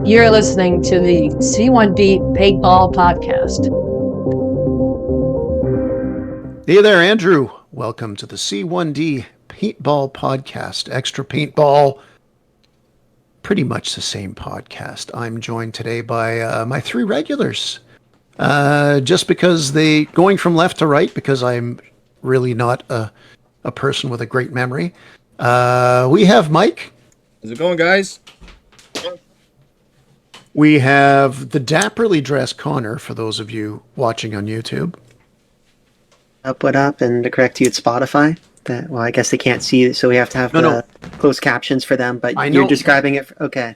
You're listening to the C1D Paintball Podcast. Hey there, Andrew. Welcome to the C1D Paintball Podcast. Extra Paintball, pretty much the same podcast. I'm joined today by my three regulars. Just because going from left to right, because I'm really not a person with a great memory. We have Mike. How's it going, guys? We have the dapperly dressed Connor, for those of you watching on YouTube. What up? And to correct you, it's Spotify. Well, I guess they can't see it, so we have to have closed captions for them. But you're describing it. Okay.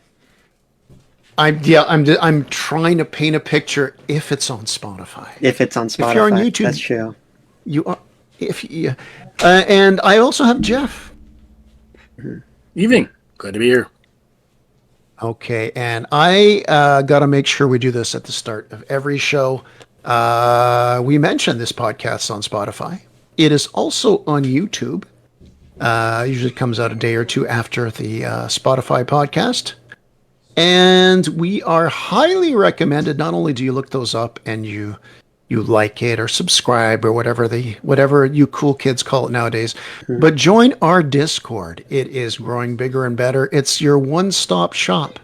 I'm trying to paint a picture. If it's on Spotify. If it's on Spotify, if you're on YouTube, that's true. You are. And I also have Jeff. Evening. Glad to be here. Okay, and I got to make sure we do this at the start of every show. We mentioned this podcast on Spotify. It is also on YouTube. Usually comes out a day or two after the Spotify podcast. And we are highly recommended. Not only do you look those up and you like it or subscribe or whatever you cool kids call it nowadays, but join our Discord. It is growing bigger and better. It's your one-stop shop.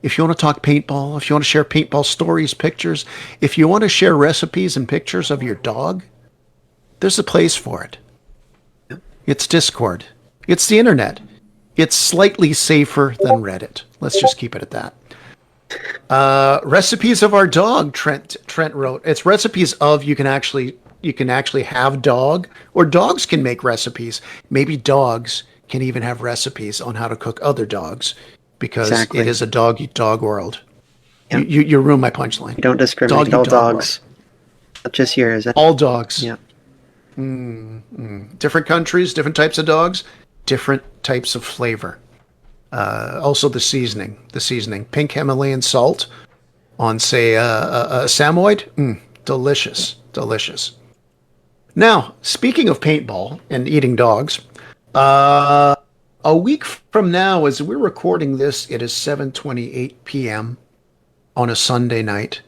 If you want to talk paintball, if you want to share paintball stories, pictures, if you want to share recipes and pictures of your dog, there's a place for it. It's Discord. It's the internet. It's slightly safer than Reddit. Let's just keep it at that. Recipes of our dog, Trent wrote. It's recipes of you can actually have dog, or dogs can make recipes. Maybe dogs can even have recipes on how to cook other dogs, because It is a dog eat dog world. Yep. You ruined my punchline. You don't discriminate. All dogs, not just yours. All dogs. Yeah. Different countries, different types of dogs, different types of flavor. Also the seasoning, pink Himalayan salt on, say, a Samoyed. Delicious. Now, speaking of paintball and eating dogs, a week from now, as we're recording this, it is 7:28 p.m. on a Sunday night.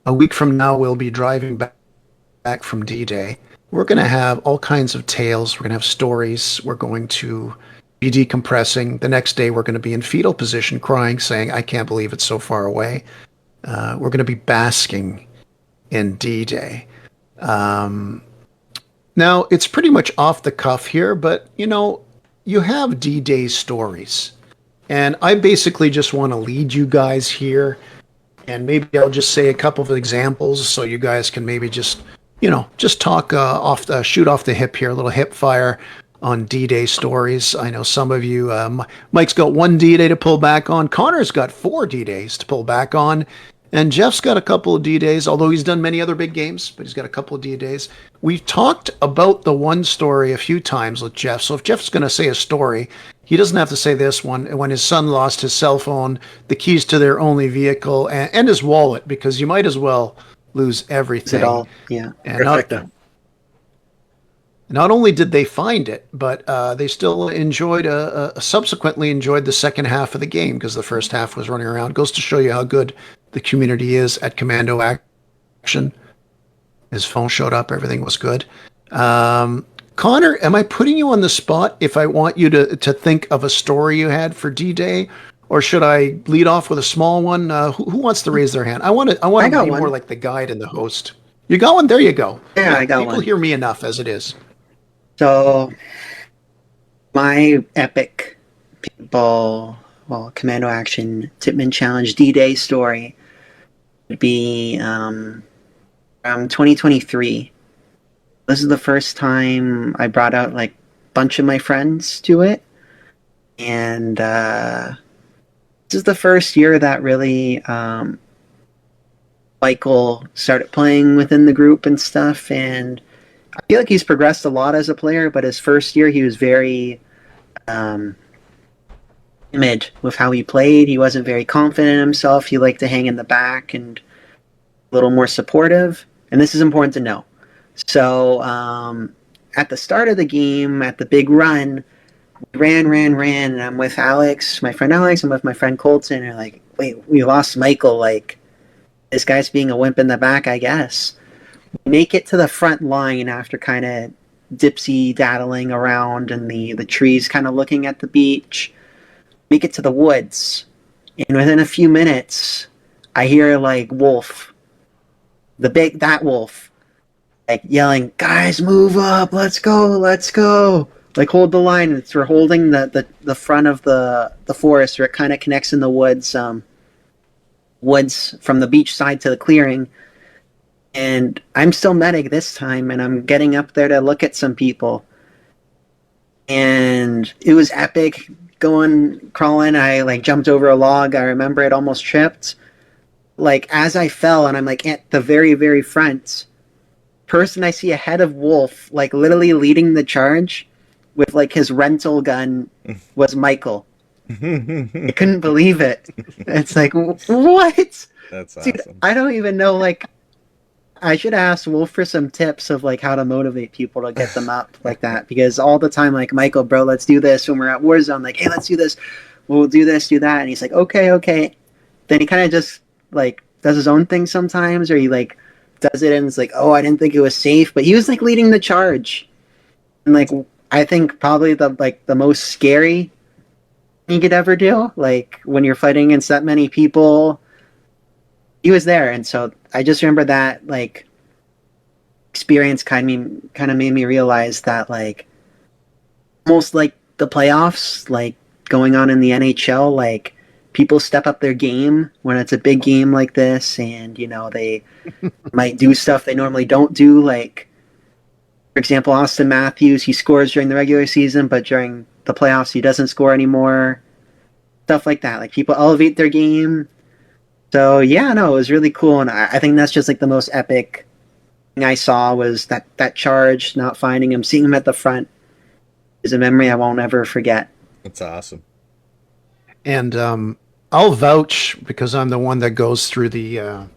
A week from now, we'll be driving back from D-Day. We're going to have all kinds of tales. We're going to have stories. We're going to be decompressing. The next day, we're going to be in fetal position, crying, saying, I can't believe it's so far away. We're going to be basking in D-Day. Now, it's pretty much off the cuff here, but, you have D-Day stories. And I basically just want to lead you guys here. And maybe I'll just say a couple of examples so you guys can maybe just talk shoot off the hip here, a little hip fire on D-Day stories. I know some of you, Mike's got one D-Day to pull back on. Connor's got 4 D-Days to pull back on. And Jeff's got a couple of D-Days, although he's done many other big games, but he's got a couple of D-Days. We've talked about the one story a few times with Jeff. So if Jeff's going to say a story, he doesn't have to say this one. When his son lost his cell phone, the keys to their only vehicle, and his wallet, because you might as well lose everything. Is it all? Yeah. And not only did they find it, but they still subsequently enjoyed the second half of the game, because the first half was running around. Goes to show you how good the community is at commando action. His phone showed up. Everything was good. Connor, am I putting you on the spot if I want you to think of a story you had for D-Day? Or should I lead off with a small one? Who wants to raise their hand? I want to be more like the guide and the host. You got one? There you go. Yeah, I got one. People hear me enough as it is. So, my epic paintball, commando action Tipman Challenge D-Day story would be from 2023. This is the first time I brought out a bunch of my friends to it, and this is the first year that really Michael started playing within the group and stuff, and I feel like he's progressed a lot as a player, but his first year he was very timid with how he played. He wasn't very confident in himself. He liked to hang in the back and a little more supportive, and this is important to know. So at the start of the game, at the big run, we ran, and I'm with Alex, my friend Alex, I'm with my friend Colton, and we're like, wait, we lost Michael. Like, this guy's being a wimp in the back, I guess. We make it to the front line after kind of dipsy daddling around and the trees kind of looking at the beach. Make it to the woods. And within a few minutes, I hear like Wolf, that Wolf, like yelling, "Guys, move up! Let's go! Let's go!" Like hold the line. We're holding the front of the forest where it kind of connects in the woods, woods from the beach side to the clearing. And I'm still medic this time, and I'm getting up there to look at some people. And it was epic crawling. I like jumped over a log. I remember it almost tripped. Like as I fell, and I'm like at the very, very front, person I see ahead of Wolf, like literally leading the charge with like his rental gun was Michael. I couldn't believe it. It's like, what? That's awesome. Dude, I don't even know, like, I should ask Wolf for some tips of like how to motivate people to get them up like that, because all the time, like, Michael, bro, let's do this. When we're at Warzone, like, hey, let's do this. We'll do this, do that. And he's like, okay. Then he kind of just like does his own thing sometimes, or he like does it and it's like, oh, I didn't think it was safe, but he was like leading the charge. And like, I think probably the most scary thing you could ever do, like when you're fighting against that many people, he was there. And so I just remember that like experience kind of made me realize that like almost like the playoffs, like going on in the NHL, like people step up their game when it's a big game like this, and you know they might do stuff they normally don't do. Like for example, Austin Matthews, he scores during the regular season, but during the playoffs he doesn't score anymore. Stuff like that. Like people elevate their game. So yeah, no, it was really cool, and I think that's just like the most epic thing I saw was that charge, not finding him, seeing him at the front is a memory I won't ever forget. That's awesome. And I'll vouch because I'm the one that goes through the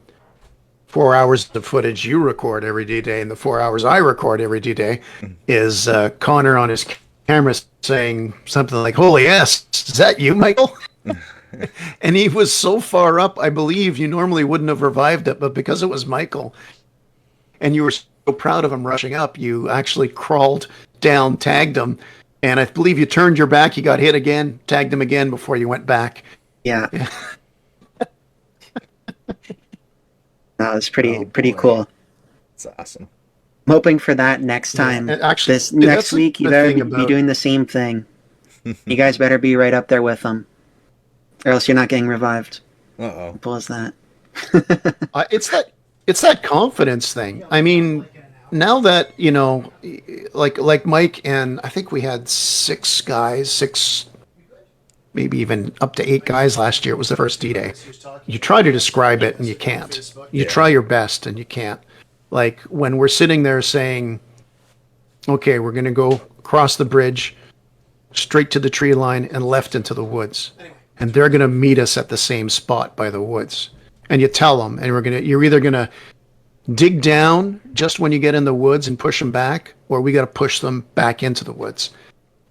4 hours of footage you record every day and the 4 hours I record every day is Connor on his camera saying something like, "Holy yes, is that you, Michael?" And he was so far up, I believe you normally wouldn't have revived it, but because it was Michael and you were so proud of him rushing up, you actually crawled down, tagged him, and I believe you turned your back, you got hit again, tagged him again before you went back. Yeah. That was pretty boy. cool. It's awesome. I'm hoping for that next time. and actually, this next that's week, you the better thing be about- doing the same thing. You guys better be right up there with them, or else you're not getting revived. Uh-oh. Simple as that. It's that confidence thing. I mean, now that you know, like Mike and I think we had six, maybe even up to 8 guys last year. It was the first D-Day. You try to describe it and you can't. You try your best and you can't. Like when we're sitting there saying, "Okay, we're going to go across the bridge, straight to the tree line and left into the woods," and they're going to meet us at the same spot by the woods. And you tell them, and you're either going to dig down just when you get in the woods and push them back, or we got to push them back into the woods.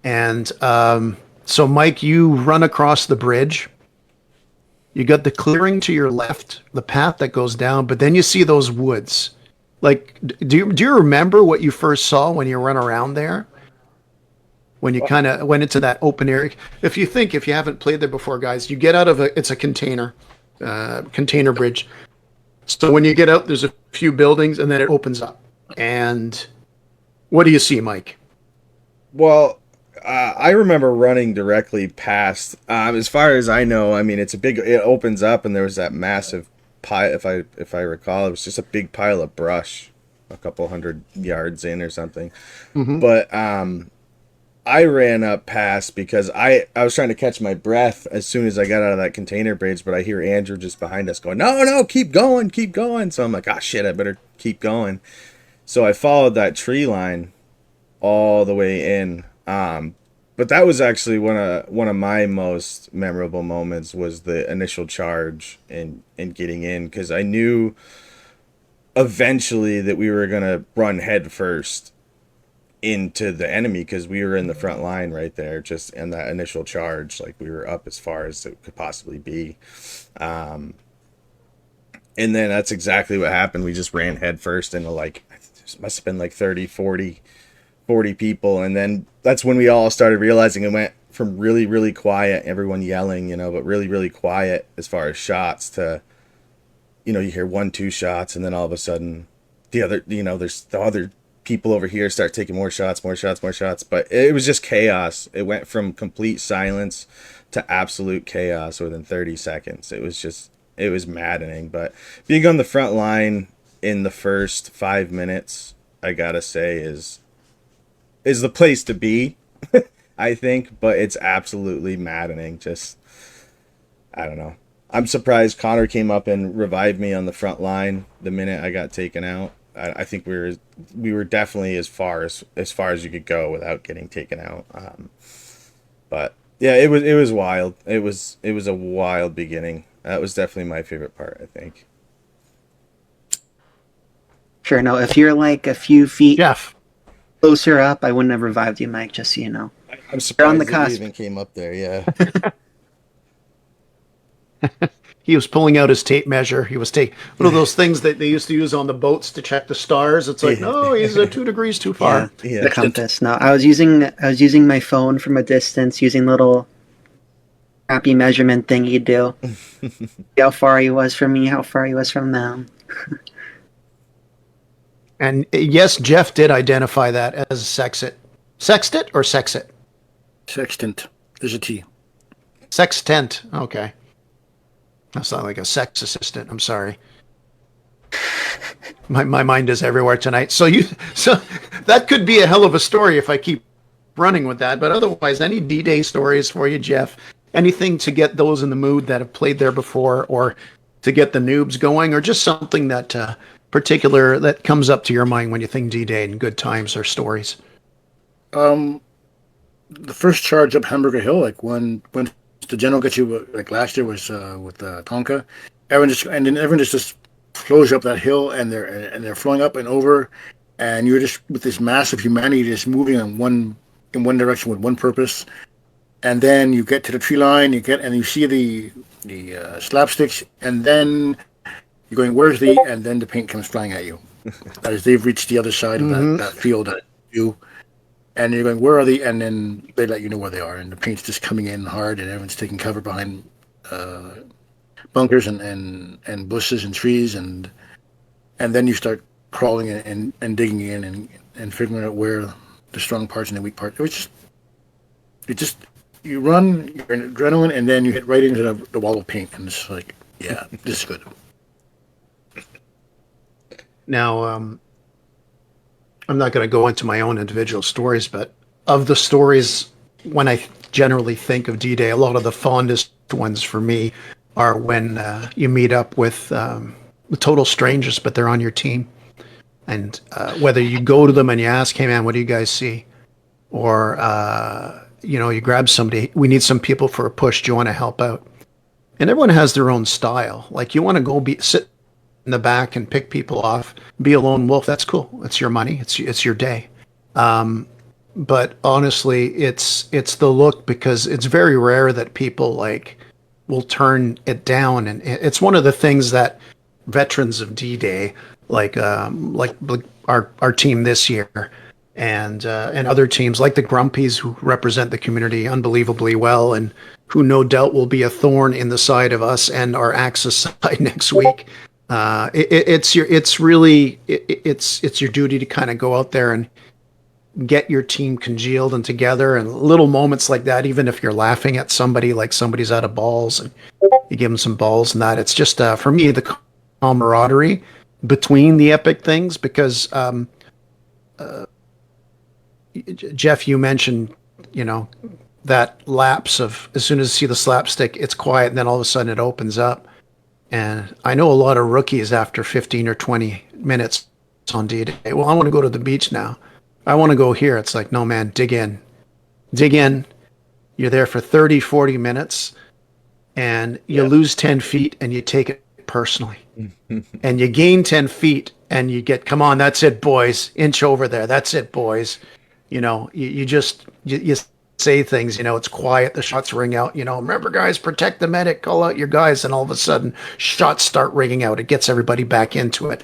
And so, Mike, you run across the bridge. You got the clearing to your left, the path that goes down, but then you see those woods. Like, do you remember what you first saw when you run around there? When you kind of went into that open area? If you haven't played there before, guys, you get out of it's a container bridge. So when you get out, there's a few buildings, and then it opens up. And what do you see, Mike? Well, I remember running directly past. As far as I know, I mean, it opens up, and there was that massive pile. If I recall, it was just a big pile of brush, a couple 100 yards in or something. Mm-hmm. But I ran up past because I was trying to catch my breath as soon as I got out of that container bridge, but I hear Andrew just behind us going, no, keep going. So I'm like, ah, shit, I better keep going. So I followed that tree line all the way in. But that was actually one of my most memorable moments was the initial charge and getting in, because I knew eventually that we were going to run head first into the enemy because we were in the front line right there, just in that initial charge. Like we were up as far as it could possibly be. And then that's exactly what happened. We just ran headfirst into like, it must have been like 30, 40 people. And then that's when we all started realizing it went from really, really quiet, everyone yelling, but really, really quiet as far as shots to, you hear 1-2 shots. And then all of a sudden the other, there's the other people over here start taking more shots. But it was just chaos. It went from complete silence to absolute chaos within 30 seconds. It was maddening. But being on the front line in the first 5 minutes, I gotta say, is the place to be, I think. But it's absolutely maddening. Just, I don't know. I'm surprised Connor came up and revived me on the front line the minute I got taken out. I think we were definitely as far as you could go without getting taken out. But yeah, it was wild. It was a wild beginning. That was definitely my favorite part, I think. Sure, no, if you're like a few feet Jeff. closer up, I wouldn't have revived you, Mike, just so you know. I'm surprised on the that cusp. you even came up there, yeah. He was pulling out his tape measure. He was taking one of those things that they used to use on the boats to check the stars. It's like, no, he's 2 degrees too far. Yeah. The compass. No, I was using my phone from a distance, using little crappy measurement thing you do. See how far he was from me, how far he was from them. And yes, Jeff did identify that as a sextet. Sextet or sexet? Sextant. There's a T. Sextent. Okay. That's not like a sex assistant. I'm sorry. My mind is everywhere tonight. So that could be a hell of a story if I keep running with that. But otherwise, any D-Day stories for you, Jeff? Anything to get those in the mood that have played there before, or to get the noobs going, or just something that particular that comes up to your mind when you think D-Day and good times or stories? The first charge up Hamburger Hill, like when the general gets you, like last year was with Tonka, everyone just flows up that hill, and they're flowing up and over, and you're just with this massive humanity just moving in one direction with one purpose, and then you get to the tree line, and you see the slapsticks, and then you're going, where's and then the paint comes flying at you as they've reached the other side of that field that you. And you're going, where are they? And then they let you know where they are. And the paint's just coming in hard, and everyone's taking cover behind bunkers and bushes and trees. And then you start crawling and digging in and figuring out where the strong parts and the weak parts. You run, you're in adrenaline, and then you hit right into the wall of paint. And it's like, yeah, this is good. Now, I'm not going to go into my own individual stories, but of the stories, when I generally think of D-Day, a lot of the fondest ones for me are when you meet up with total strangers, but they're on your team. And whether you go to them and you ask, hey, man, what do you guys see? Or, you grab somebody, we need some people for a push. Do you want to help out? And everyone has their own style. Like, you want to go sit in the back and pick people off, be a lone wolf. That's cool. It's your money. It's your day. But honestly, it's the look, because it's very rare that people will turn it down. And it's one of the things that veterans of D-Day, like our team this year, and other teams like the Grumpies, who represent the community unbelievably well, and who no doubt will be a thorn in the side of us and our Axis side next week. It's your duty to kind of go out there and get your team congealed and together, and little moments like that, even if you're laughing at somebody, like somebody's out of balls and you give them some balls and that, it's just for me the camaraderie between the epic things, because Jeff, you mentioned that lapse of, as soon as you see the slapstick, it's quiet, and then all of a sudden it opens up. And I know a lot of rookies after 15 or 20 minutes on D-Day, well, I want to go to the beach now. I want to go here. It's like, no, man, dig in. You're there for 30, 40 minutes, and you lose 10 feet, and you take it personally. And you gain 10 feet, and you get, come on, that's it, boys. Inch over there. That's it, boys. you say things, it's quiet, the shots ring out, remember guys, protect the medic, call out your guys, and all of a sudden shots start ringing out. It gets everybody back into it.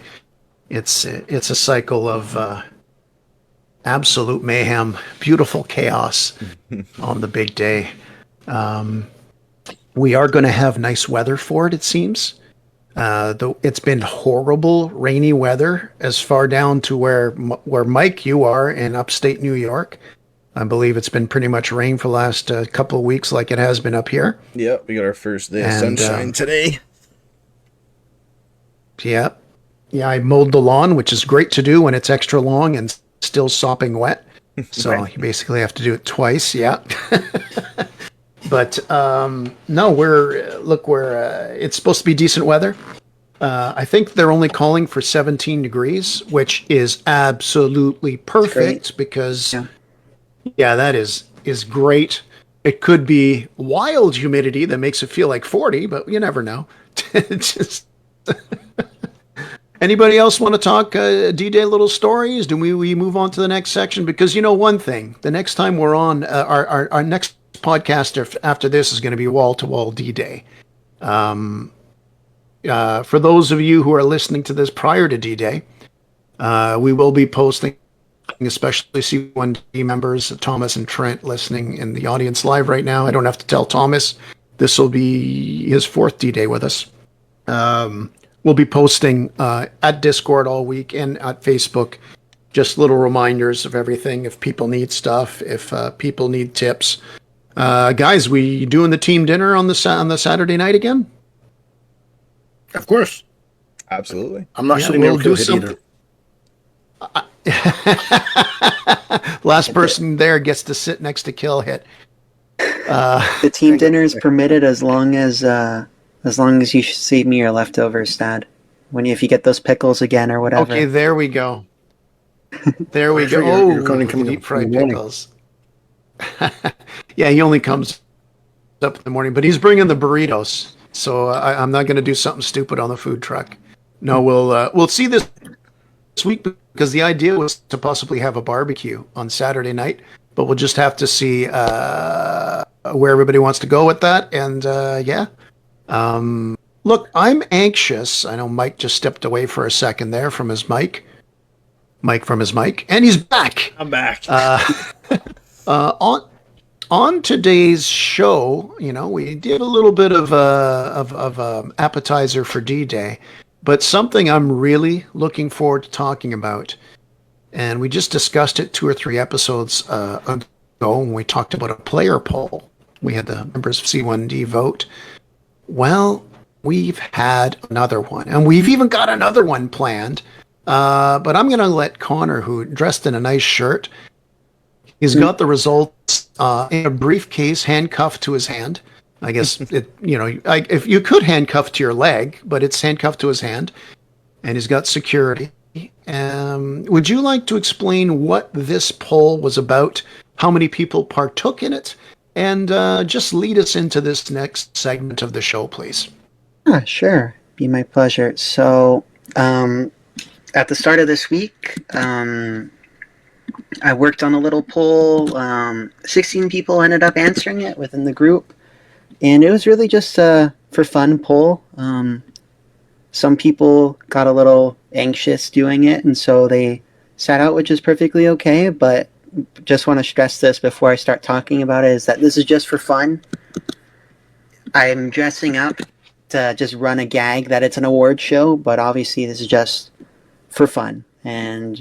It's a cycle of absolute mayhem, beautiful chaos on the big day. We are going to have nice weather for it seems. Though it's been horrible rainy weather as far down to where Mike, you are in upstate New York. I believe it's been pretty much rain for the last couple of weeks like it has been up here. Yep, we got our first day of sunshine today. Yeah. Yeah, I mowed the lawn, which is great to do when it's extra long and still sopping wet. So right. You basically have to do it twice, yeah. But no, it's supposed to be decent weather. I think they're only calling for 17 degrees, which is absolutely perfect because, that is great. It could be wild humidity that makes it feel like 40, but you never know. Just anybody else want to talk D-Day little stories? Do we move on to the next section? Because one thing, the next time we're on our next podcast after this is going to be wall-to-wall D-Day. For those of you who are listening to this prior to D-Day, we will be posting, especially C1D members, Thomas and Trent listening in the audience live right now. I don't have to tell Thomas. This will be his 4th D-Day with us. We'll be posting at Discord all week and at Facebook, just little reminders of everything. If people need stuff, if people need tips. Guys, we doing the team dinner on the Saturday night again? Of course. Absolutely. I'm not sitting there with Kill Hit either. Last person there gets to sit next to Kill Hit. The team dinner is permitted as long as you save me your leftovers, Dad. If you get those pickles again or whatever. Okay, there we go. There we go. You're deep fried pickles. Yeah, he only comes up in the morning, but he's bringing the burritos. So I'm not going to do something stupid on the food truck. No, we'll see this week because the idea was to possibly have a barbecue on Saturday night, but we'll just have to see where everybody wants to go with that. And look, I'm anxious. I know Mike just stepped away for a second there from his mic. Mike from his mic, and he's back. I'm back. On today's show, we did a little bit of appetizer for D-Day, but something I'm really looking forward to talking about, and we just discussed it 2 or 3 episodes ago when we talked about a player poll. We had the members of C1D vote. Well, we've had another one, and we've even got another one planned, but I'm going to let Connor, who dressed in a nice shirt, he's got the results in a briefcase handcuffed to his hand. I guess if you could handcuff to your leg, but it's handcuffed to his hand, and he's got security. Would you like to explain what this poll was about, how many people partook in it, and just lead us into this next segment of the show, please? Sure. Be my pleasure. So, at the start of this week, I worked on a little poll. 16 people ended up answering it within the group. And it was really just a for fun poll. Some people got a little anxious doing it, and so they sat out, which is perfectly okay. But just want to stress this before I start talking about it, is that this is just for fun. I'm dressing up to just run a gag that it's an award show, but obviously this is just for fun. And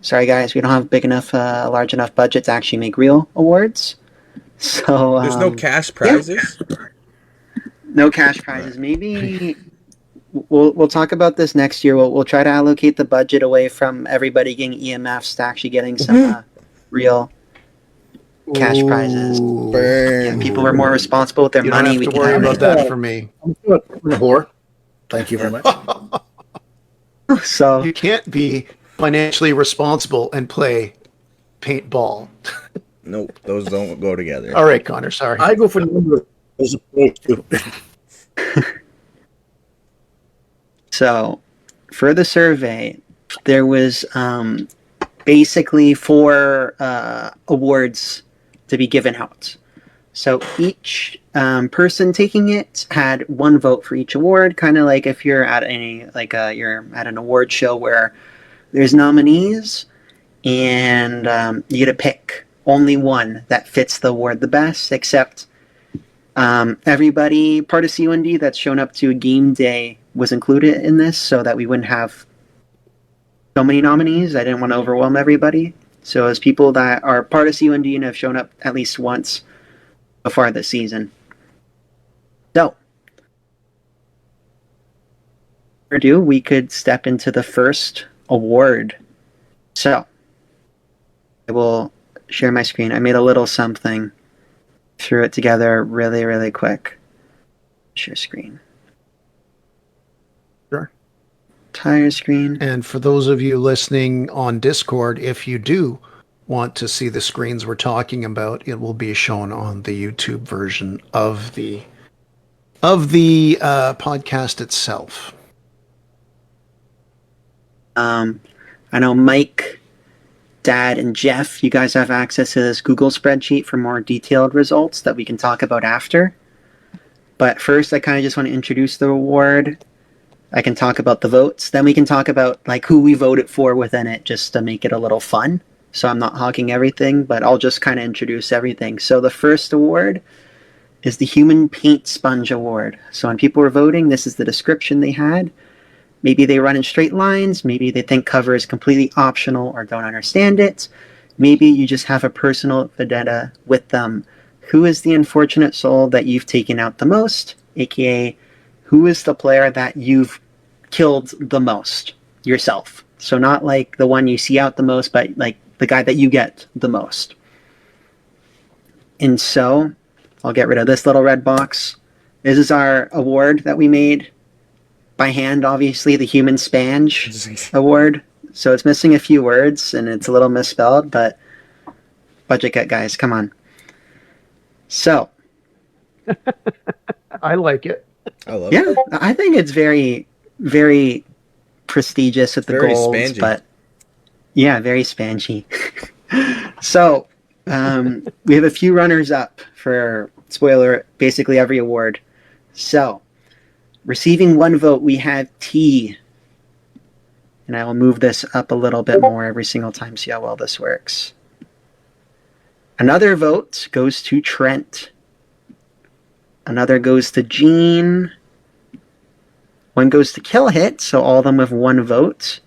sorry guys, we don't have a large enough budget to actually make real awards. So there's no cash prizes. Yeah. No cash prizes. Maybe we'll talk about this next year. We'll try to allocate the budget away from everybody getting EMFs to actually getting some real cash prizes. Yeah, people were more responsible with their money. You don't have to worry about that for me. I'm a whore. Thank you very much. So you can't be financially responsible and play paintball. Nope, those don't go together. All right, Connor, sorry. I go for the number as opposed to. So, for the survey, there was basically 4 awards to be given out. So each person taking it had 1 vote for each award, kind of like if you're at you're at an award show where there's nominees and you get to pick only one that fits the award the best, except everybody part of C1D that's shown up to a game day was included in this so that we wouldn't have so many nominees. I didn't want to overwhelm everybody. So as people that are part of C1D and have shown up at least once so far this season. So, we could step into the first award. So, I will share my screen. I made a little something, threw it together really, really quick. Share screen. Sure. Entire screen. And for those of you listening on Discord, if you do want to see the screens we're talking about, it will be shown on the YouTube version of the podcast itself. I know Mike, Dad, and Jeff, you guys have access to this Google spreadsheet for more detailed results that we can talk about after. But first, I kind of just want to introduce the award. I can talk about the votes. Then we can talk about like who we voted for within it, just to make it a little fun. So I'm not hogging everything, but I'll just kind of introduce everything. So the first award is the Human Paint Sponge Award. So when people were voting, this is the description they had. Maybe they run in straight lines. Maybe they think cover is completely optional or don't understand it. Maybe you just have a personal vendetta with them. Who is the unfortunate soul that you've taken out the most? AKA, who is the player that you've killed the most? Yourself. So not like the one you see out the most, but like the guy that you get the most. And so, I'll get rid of this little red box. This is our award that we made by hand, obviously, the Human Spange Award. So it's missing a few words, and it's a little misspelled, but budget cut, guys, come on. So. I like it. I love it. Yeah, I think it's very, very prestigious with the Very golds, spangy. but yeah, very spangy. So, we have a few runners up for, spoiler, basically every award. So, receiving 1 vote, we have T. And I will move this up a little bit more every single time, see how well this works. Another vote goes to Trent. Another goes to Gene. 1 goes to Kill Hit, so all of them have 1 vote.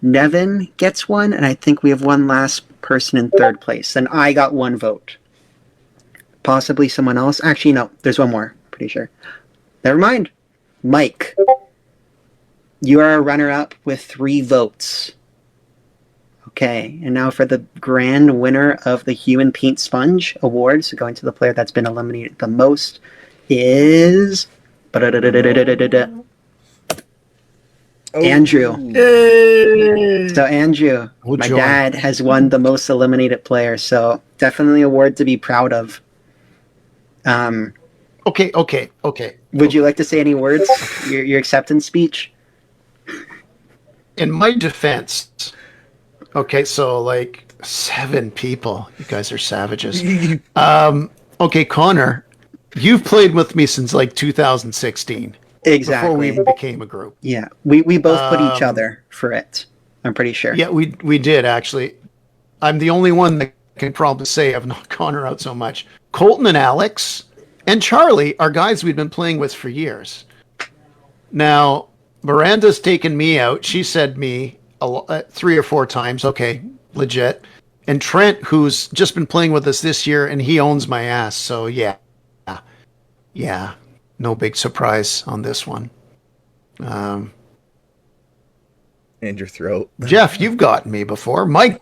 Nevin gets 1, and I think we have 1 last person in 3rd place. Then I got 1 vote. Possibly someone else. Actually, no, there's 1 more, pretty sure. Never mind. Mike, you are a runner-up with 3 votes. Okay, and now for the grand winner of the Human Paint Sponge Award, so going to the player that's been eliminated the most, is Andrew. Yay! So Andrew, Oh, my joy. dad has won the most eliminated player, so definitely a award to be proud of. Okay. Would you like to say any words? Your acceptance speech? In my defense, okay, so like 7 people. You guys are savages. Okay, Connor, you've played with me since like 2016. Exactly. Before we even became a group. Yeah, we both put each other for it. I'm pretty sure. Yeah, we did actually. I'm the only one that can probably say I've knocked Connor out so much. Colton and Alex and Charlie are guys we've been playing with for years. Now, Miranda's taken me out. She said me 3 or 4 times. Okay, legit. And Trent, who's just been playing with us this year, and he owns my ass. So yeah, no big surprise on this one. And your throat. Jeff, you've gotten me before. Mike,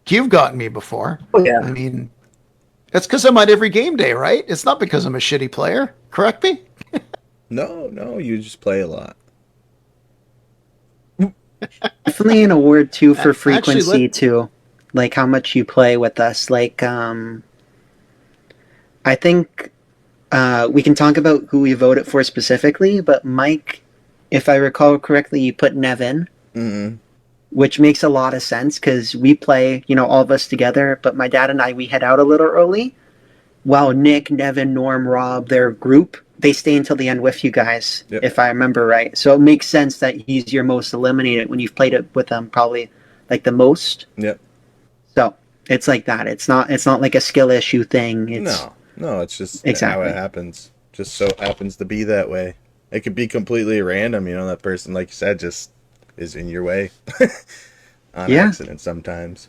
you've gotten me before. Oh, yeah. I mean, that's because I'm at every game day, right? It's not because I'm a shitty player. Correct me? No, you just play a lot. Definitely an award too for frequency Actually, too, like how much you play with us. Like, I think we can talk about who we voted for specifically, but Mike, if I recall correctly, you put Nevin. Mm-hmm. which makes a lot of sense because we play, all of us together. But my dad and I, we head out a little early. While Nick, Nevin, Norm, Rob, their group, they stay until the end with you guys, if I remember right. So it makes sense that he's your most eliminated when you've played it with them probably like the most. Yep. So it's like that. It's not like a skill issue thing. It's, no, it's just exactly how it happens. Just so happens to be that way. It could be completely random, that person, like you said, just is in your way on accident sometimes.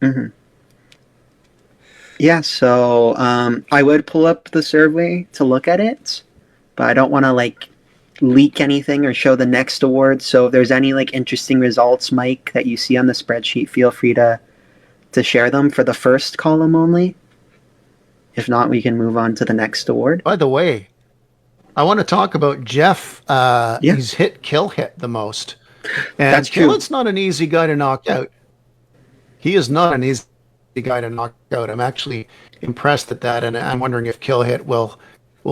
Mm-hmm. Yeah, so I would pull up the survey to look at it, but I don't want to leak anything or show the next award. So if there's any interesting results, Mike, that you see on the spreadsheet, feel free to share them for the first column only. If not, we can move on to the next award. By the way, I want to talk about Jeff. He's hit kill hit the most. And That's true. Kill-hit's not an easy guy to knock out. He is not an easy guy to knock out. I'm actually impressed at that, and I'm wondering if Kill Hit will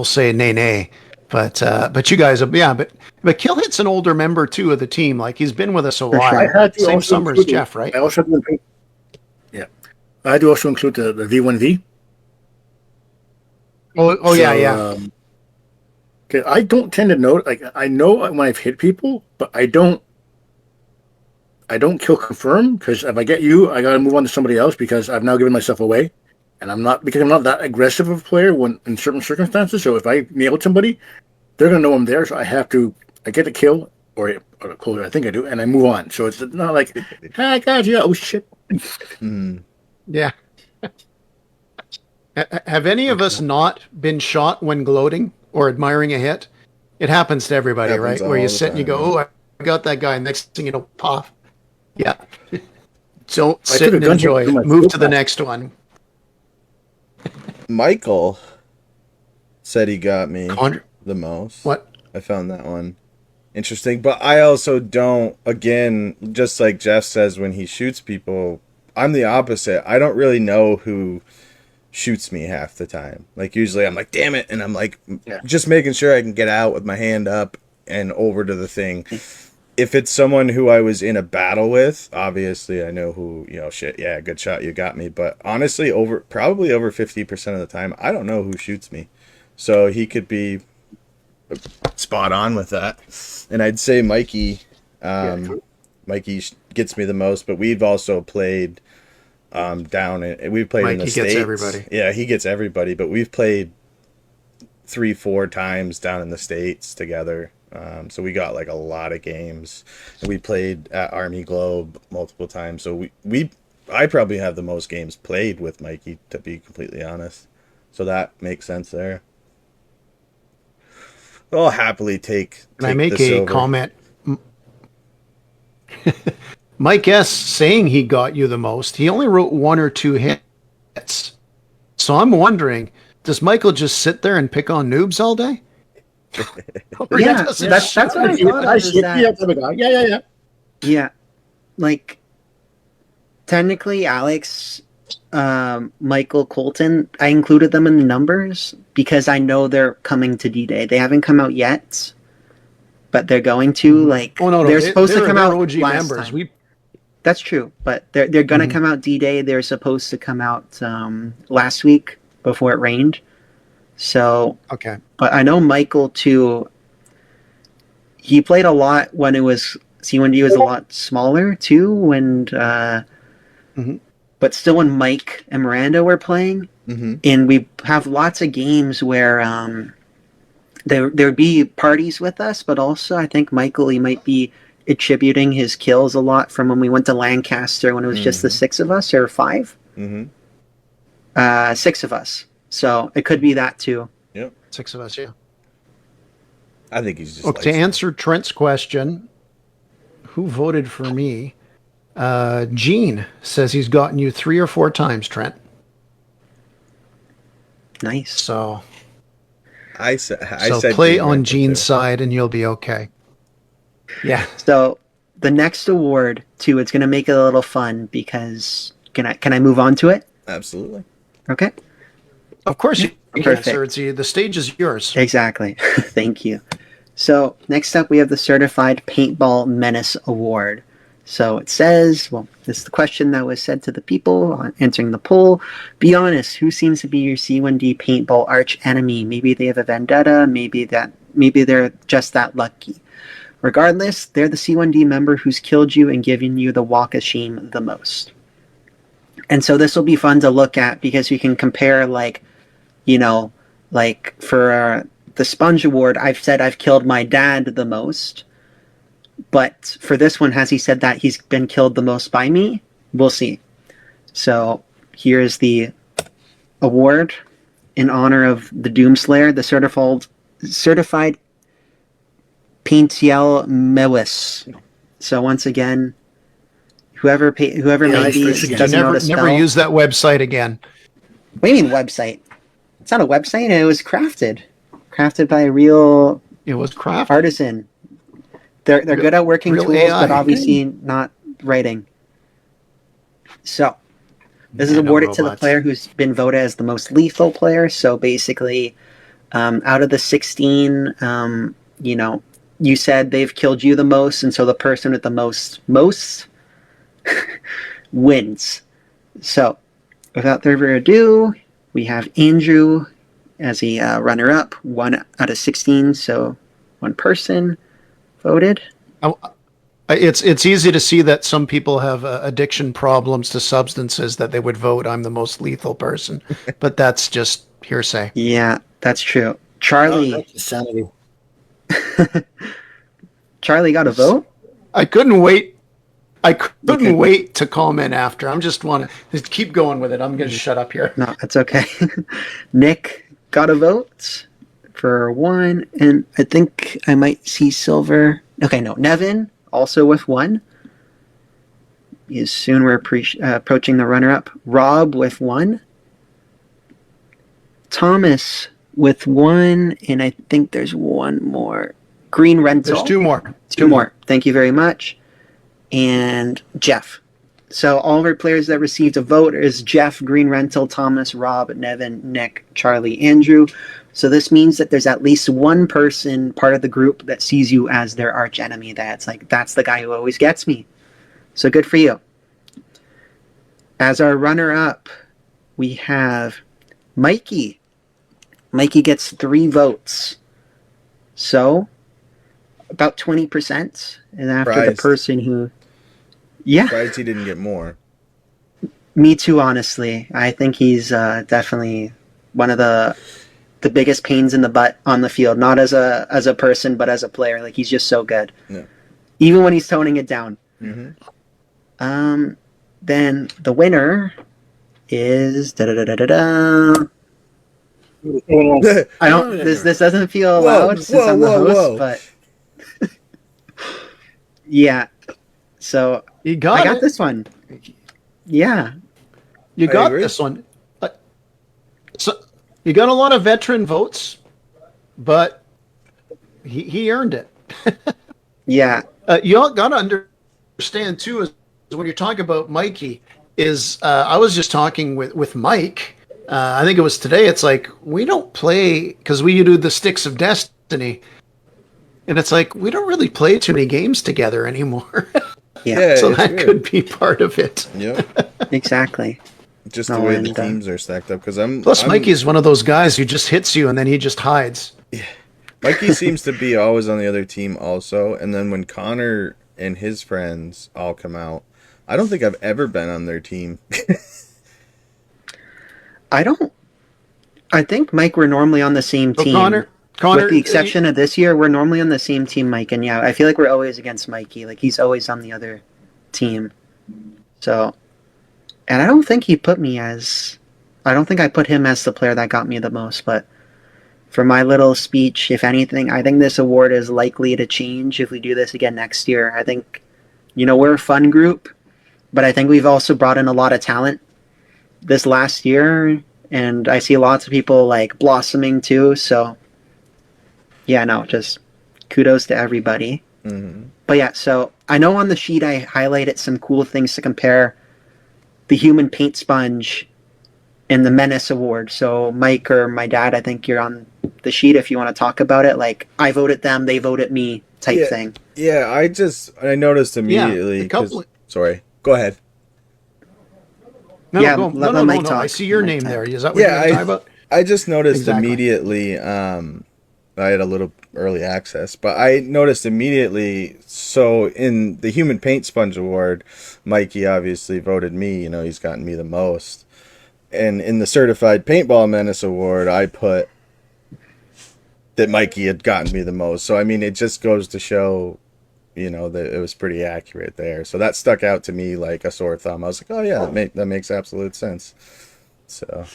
say nay. But you guys, but Kill Hit's an older member too of the team. Like he's been with us a while. sure. I had to Same also summer as include- Jeff, right? I also had to include, I had to also include the V1V. Oh yeah. Okay, I don't tend to know. I know when I've hit people, but I don't kill confirm because if I get you, I got to move on to somebody else because I've now given myself away, and I'm not that aggressive of a player when in certain circumstances. So if I nailed somebody, they're gonna know I'm there. So I get a kill or closer. I think I do, and I move on. So it's not like, I got you. Oh shit. Yeah. Have any of us not been shot when gloating or admiring a hit? It happens to everybody, right? Where you sit and you go, "Oh, I got that guy." Next thing you know, pop. Yeah. Don't sit and enjoy it. Move to the next one. Michael said he got me the most. What? I found that one interesting. But I also don't, again, just like Jeff says when he shoots people, I'm the opposite. I don't really know who shoots me half the time. Like usually I'm like, damn it. And I'm like, just making sure I can get out with my hand up and over to the thing. If it's someone who I was in a battle with, obviously I know who, shit, yeah, good shot, you got me. But honestly, probably over 50% of the time, I don't know who shoots me. So he could be spot on with that. And I'd say Mikey gets me the most, but we've also played we've played in the States. Gets everybody. Yeah, he gets everybody, but we've played 3-4 times down in the States together. So we got a lot of games, and we played at Army Globe multiple times. So I probably have the most games played with Mikey, to be completely honest. So that makes sense there. I'll happily take Can I make the a silver. comment? Mike S. saying he got you the most. He only wrote 1 or 2 hits. So I'm wondering, does Michael just sit there and pick on noobs all day? Yeah, that's what I thought of, is that- Yeah, technically, Alex, Michael, Colton, I included them in the numbers because I know they're coming to D-Day. They haven't come out yet, but they're going to. They're supposed to come out OG last members. time. That's true, but they're going to come out D-Day. They're supposed to come out last week before it rained. So okay, but I know Michael too. He played a lot when it was C1D was a lot smaller too. But still, when Mike and Miranda were playing, and we have lots of games where there would be parties with us, but also I think Michael, he might be attributing his kills a lot from when we went to Lancaster when it was just the 6 of us or 5. 6 of us. So it could be that too. Yep. 6 of us, yeah. I think he's just Look, to answer Trent's question, who voted for me? Gene says he's gotten you 3 or 4 times, Trent. Nice. So I said play Gene on right Gene's there. side and you'll be okay. Yeah. So the next award too, it's going to make it a little fun because can I move on to it? Absolutely. Okay. Of course you can, Perfect. sir. The stage is yours. Exactly. Thank you. So next up, we have the Certified Paintball Menace Award. So it says, well, this is the question that was said to the people answering the poll. Be honest, who seems to be your C1D paintball arch enemy? Maybe they have a vendetta, maybe they're just that lucky. Regardless, they're the C1D member who's killed you and given you the walk of shame the most. And so this will be fun to look at because we can compare, like, you know, like for the Sponge Award, I've said I've killed my dad the most. But for this one, has he said that he's been killed the most by me? We'll see. So here's the award in honor of the Doomslayer, the certified Paintball Mewis. So once again, whoever made these doesn't know how to spell. Never use that website again. What do you mean website? It's not a website. It was crafted by a real. It was crafted. Artisan. They're good at working tools, AI. but obviously not writing. So, this is awarded to the player who's been voted as the most lethal player. So basically, out of the 16, you said they've killed you the most, and so the person with the most wins. So, without further ado, we have Andrew as the runner-up, 1 out of 16. So, one person voted. It's easy to see that some people have addiction problems to substances that they would vote I'm the most lethal person, but that's just hearsay. Yeah, that's true. Charlie. That's insanity. Charlie got a vote? I couldn't wait to comment after. I'm just want to keep going with it. I'm going to shut up here. No, it's okay. Nick got a vote for 1, and I think I might see silver. Okay, no, Nevin also with 1. Soon we're approaching the runner-up. Rob with 1. Thomas with 1, and I think there's one more. Green Rental. There's 2 more. Two more. Thank you very much. And Jeff. So all of our players that received a vote is Jeff, Green Rental, Thomas, Rob, Nevin, Nick, Charlie, Andrew. So this means that there's at least one person part of the group that sees you as their arch enemy. That's the guy who always gets me. So good for you. As our runner-up, we have Mikey. Mikey gets 3 votes. So about 20%. And after the person who... Yeah. Surprised he didn't get more. Me too, honestly. I think he's definitely one of the biggest pains in the butt on the field. Not as a person, but as a player. Like, he's just so good. Yeah. Even when he's toning it down. Mm-hmm. Then the winner is I don't. This doesn't feel allowed since I'm the host, but yeah. So I got this one. Yeah. You got this one. So you got a lot of veteran votes, but he earned it. Yeah. You all got to understand too is when you're talking about Mikey is I was just talking with Mike. I think it was today. It's like we don't play because we do the Sticks of Destiny, and it's like we don't really play too many games together anymore. Yeah, so that could be part of it. Yeah, exactly. Just the way the teams are stacked up. Because Mikey's one of those guys who just hits you and then he just hides. Yeah, Mikey seems to be always on the other team also. And then when Connor and his friends all come out, I don't think I've ever been on their team. I think, Mike, we're normally on the same team. Connor, with the exception of this year, we're normally on the same team, Mike. And yeah, I feel like we're always against Mikey. Like, he's always on the other team. So, and I don't think I put him as the player that got me the most. But for my little speech, if anything, I think this award is likely to change if we do this again next year. I think, we're a fun group, but I think we've also brought in a lot of talent this last year. And I see lots of people like blossoming too. So, yeah, no, just kudos to everybody. Mm-hmm. But yeah, so I know on the sheet I highlighted some cool things to compare the Human Paint Sponge and the Menace Award. So Mike or my dad, I think you're on the sheet if you want to talk about it. Like, I voted them, they voted me type thing. Yeah, I noticed immediately. Yeah, Sorry. Go ahead. No, Yeah, no, let no. Mike talk. I see your Mike name talk. there. Is that what Yeah, you're talking about? I just noticed Exactly. immediately, I had a little early access, but I noticed immediately, so in the Human Paint Sponge Award, Mikey obviously voted me, he's gotten me the most. And in the Certified Paintball Menace Award, I put that Mikey had gotten me the most. So, I mean, it just goes to show, that it was pretty accurate there. So that stuck out to me like a sore thumb. I was like, oh yeah, that makes absolute sense. So...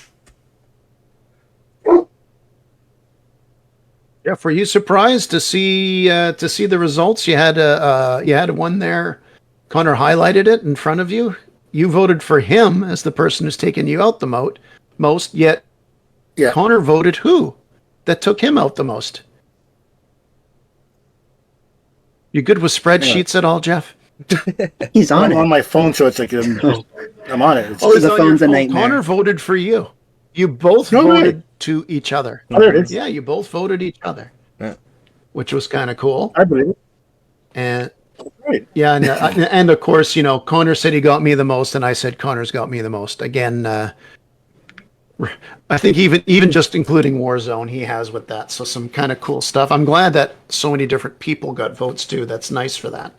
Jeff, were you surprised to see the results? You had one there. Connor highlighted it in front of you. You voted for him as the person who's taken you out the most. Yet, Yeah. Connor voted who that took him out the most. You good with spreadsheets at all, Jeff? He's on I'm it. on my phone, so it's like I'm on it. It's, Oh, it's the on phone's your a phone. nightmare. Connor voted for you. You both No way. voted to each other. oh, there it is. Yeah, you both voted each other, Yeah. which was kind of cool. I believe it. And Right. yeah, and of course, Connor said he got me the most, and I said Connor's got me the most. Again, I think even just including Warzone, he has with that. So some kind of cool stuff. I'm glad that so many different people got votes too. That's nice for that.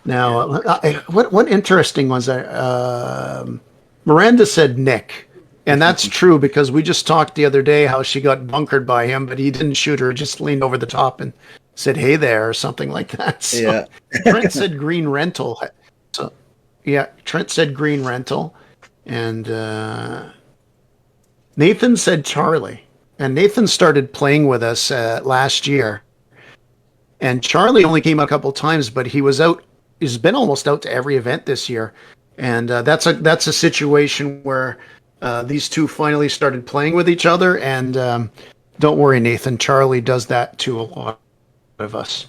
Now, what interesting was there? Miranda said Nick, and that's true because we just talked the other day how she got bunkered by him, but he didn't shoot her; just leaned over the top and said "Hey there" or something like that. So, Yeah. Trent said Green Rental. So yeah, Trent said Green Rental, and Nathan said Charlie. And Nathan started playing with us last year, and Charlie only came a couple times, but he was out. He's been almost out to every event this year, and that's a situation where these two finally started playing with each other. And don't worry, Nathan, Charlie does that to a lot of us.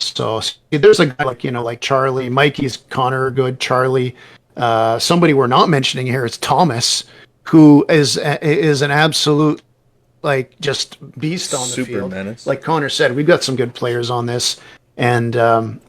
So there's a guy like Charlie, Mikey's Connor are good. Charlie, somebody we're not mentioning here is Thomas, who is an absolute just beast on the Super field. menace. Like Connor said, we've got some good players on this. And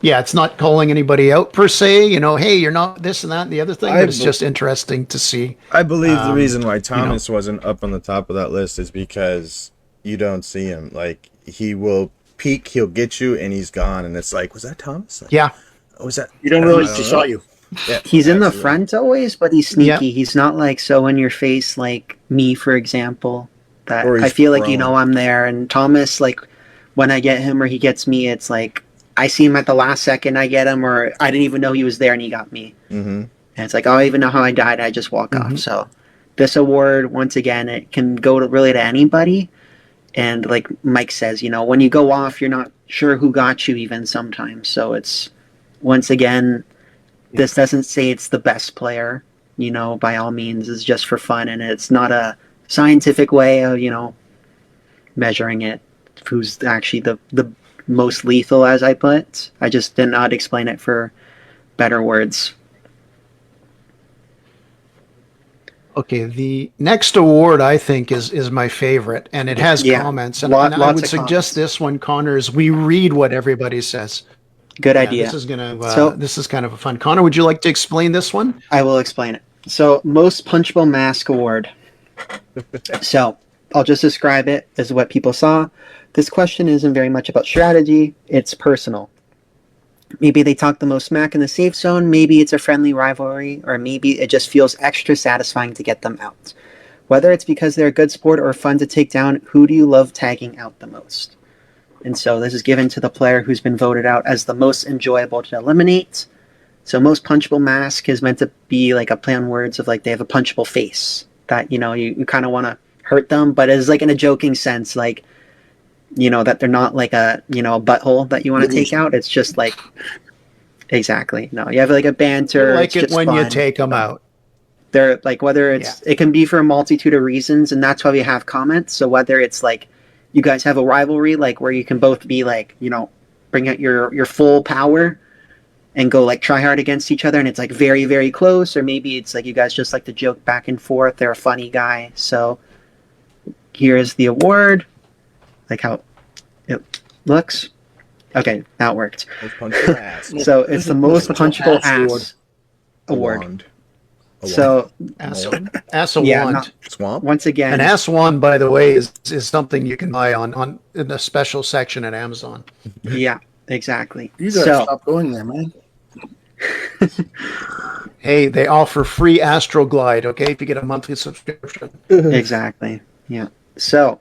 it's not calling anybody out per se, hey, you're not this and that and the other thing, but it's just interesting to see. I believe the reason why Thomas wasn't up on the top of that list is because you don't see him. Like, he will peek, he'll get you, and he's gone. And it's like, was that Thomas? Like, Yeah. Was that? You don't realize he saw you. Yeah, He's in the absolutely. front always, but he's sneaky. Yep. He's not so in your face like me, for example. That Or he's I feel like prone. I'm there. And Thomas, when I get him or he gets me, it's like I see him at the last second I get him, or I didn't even know he was there and he got me. Mm-hmm. And it's like, oh, I even know how I died. I just walk off. So this award, once again, it can go really to anybody. And like Mike says, when you go off, you're not sure who got you even sometimes. So it's, once again, this doesn't say it's the best player, by all means. It's just for fun. And it's not a scientific way of, measuring it. Who's actually the most lethal, as I put. I just did not explain it for better words. Okay, the next award I think is my favorite, and it has comments. And, and I lots would of suggest comments. This one, Connor, is we read what everybody says. Good Yeah, idea. This is gonna. So- this is kind of a fun. Connor, would you like to explain this one? I will explain it. So, most punchable mask award. So, I'll just describe it as what people saw. This question isn't very much about strategy, it's personal. Maybe they talk the most smack in the safe zone, maybe it's a friendly rivalry, or maybe it just feels extra satisfying to get them out. Whether it's because they're a good sport or fun to take down, who do you love tagging out the most? And so this is given to the player who's been voted out as the most enjoyable to eliminate. So most punchable mask is meant to be like a play on words of they have a punchable face that, you kind of want to hurt them, but it's in a joking sense, that they're not a butthole that you want to take out. It's just exactly. No, you have a banter. You like it's it just when fun. you take them out. They're whether it's, it can be for a multitude of reasons. And that's why we have comments. So whether it's you guys have a rivalry, where you can both be bring out your full power and go try hard against each other, and it's very, very close, or maybe it's you guys just like to joke back and forth. They're a funny guy. So here's the award, how it looks. Okay, that worked. Most punchable ass. So it's the most punchable ass award. Wand. So Ass a yeah, wand. Swamp. once again, An ass wand, by the way, is something you can buy on in a special section at Amazon. yeah, exactly. You gotta stop going there, man. Hey, they offer free Astroglide, okay, if you get a monthly subscription. Exactly. Yeah. So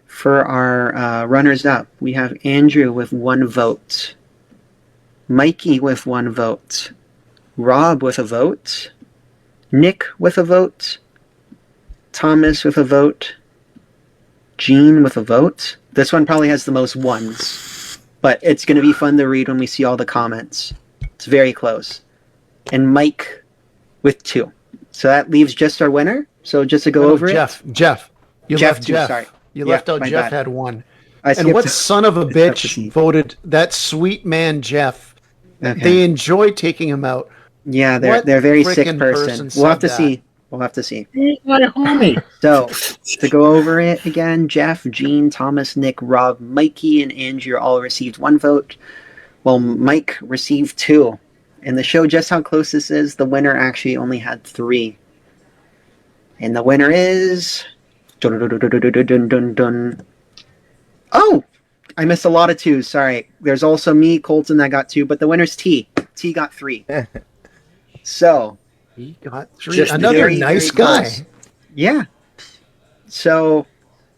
for our runners up, we have Andrew with 1 vote, Mikey with 1 vote, Rob with a vote, Nick with a vote, Thomas with a vote, Gene with a vote. This one probably has the most ones, but it's going to be fun to read when we see all the comments. It's very close. And Mike with 2. So that leaves just our winner. So just to go over Jeff. it. Jeff. You Jeff left too, Jeff. sorry. You Yeah, left out my Jeff bad. had 1. I And skipped- what son of a it's tough to bitch see. voted that sweet man Jeff? Okay. They enjoy taking him out. Yeah, What they're a very sick frickin' person. person We'll have to said see. We'll have to see. He's my homie. So, to go over it again, Jeff, Gene, Thomas, Nick, Rob, Mikey, and Andrew all received 1 vote. Well, Mike received 2. And to show just how close this is, the winner actually only had 3. And the winner is... Dun, dun, dun, dun, dun, dun, dun, dun, dun. Oh! I missed a lot of 2s, sorry. There's also me, Colton, that got 2, but the winner's T. T got 3. So... He got 3. Just Another very, nice very guy. close. Yeah. So,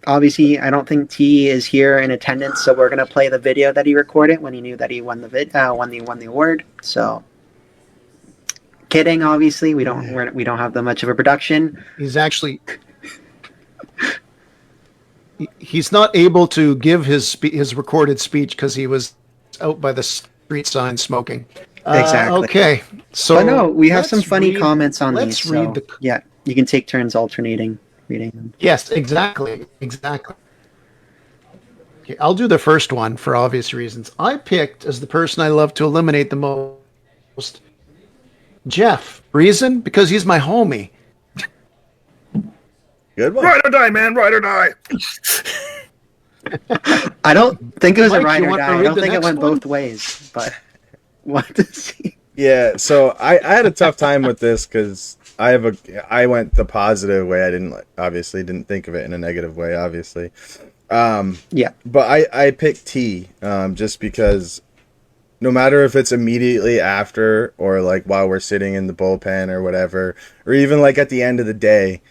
obviously, I don't think T is here in attendance, so we're gonna play the video that he recorded when he knew that he won the award. So, kidding. Obviously, we don't have that much of a production. He's actually he's not able to give his recorded speech because he was out by the street sign smoking. Exactly. Okay, so But no, we have let's some funny read- comments on let's these. read So, the yeah, you can take turns alternating reading them. Yes, exactly. Okay, I'll do the first one for obvious reasons. I picked as the person I love to eliminate the most Jeff. Reason? Because he's my homie. Good one. Ride or die, man. Ride or die. I don't think it was Mike, a you ride or want to die. I read don't the think it next went one? both ways, but want to see. Yeah, so I had a tough time with this because I went the positive way. I didn't think of it in a negative way, obviously. Yeah. But I picked T just because no matter if it's immediately after or like while we're sitting in the bullpen or whatever, or even like at the end of the day,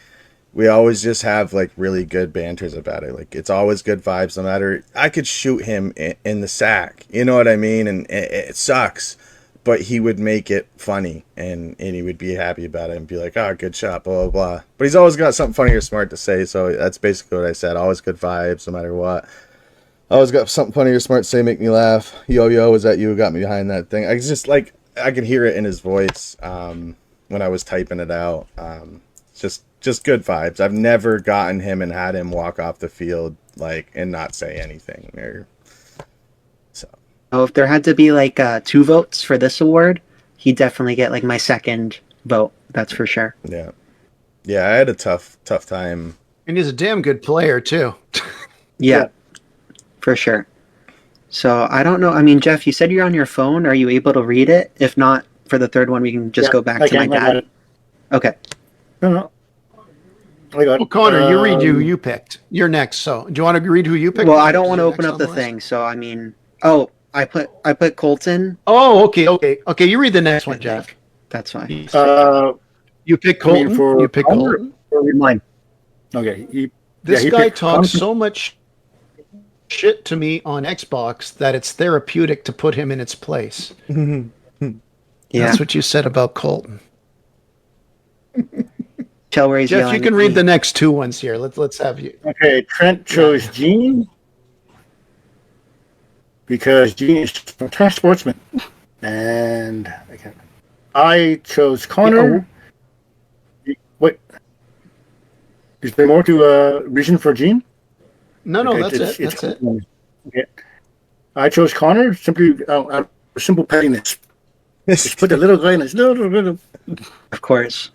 we always just have like really good banters about it. Like it's always good vibes. No matter, I could shoot him in the sack, you know what I mean? And it sucks, but he would make it funny and he would be happy about it and be like, oh, good shot, blah, blah, blah. But he's always got something funny or smart to say. So that's basically what I said. Always good vibes, no matter what. Always got something funny or smart to say, make me laugh. Yo, was that you who got me behind that thing? I just like, I could hear it in his voice when I was typing it out. Just good vibes. I've never gotten him and had him walk off the field like and not say anything. Oh, if there had to be like 2 votes for this award, he'd definitely get like my second vote. That's for sure. Yeah, I had a tough time. And he's a damn good player too. Yeah, for sure. So I don't know. I mean, Jeff, you said you're on your phone. Are you able to read it? If not, for the third one, we can just go back to my dad. Okay. No. I got Well, Connor, you read who you picked. You're next. So, do you want to read who you picked? Well, I don't want to You're open next up on the list? thing. So I mean, I put Colton. Oh, okay. You read the next one, Jeff. That's fine. You pick Colton. You pick Colton. Read mine. Okay. This he guy picked talks Connor. so much shit to me on Xbox that it's therapeutic to put him in its place. Yeah. That's what you said about Colton. Tell where he's Jeff, yelling you can at read me. the next 2 ones here. Let's have you. Okay, Trent chose Gene because Gene is a fantastic sportsman, and I chose Connor. Wait, is there more to reason for Gene? No, Okay, that's it. That's it. Okay. I chose Connor simply simple pettiness. Just put a little guy in his little Of course.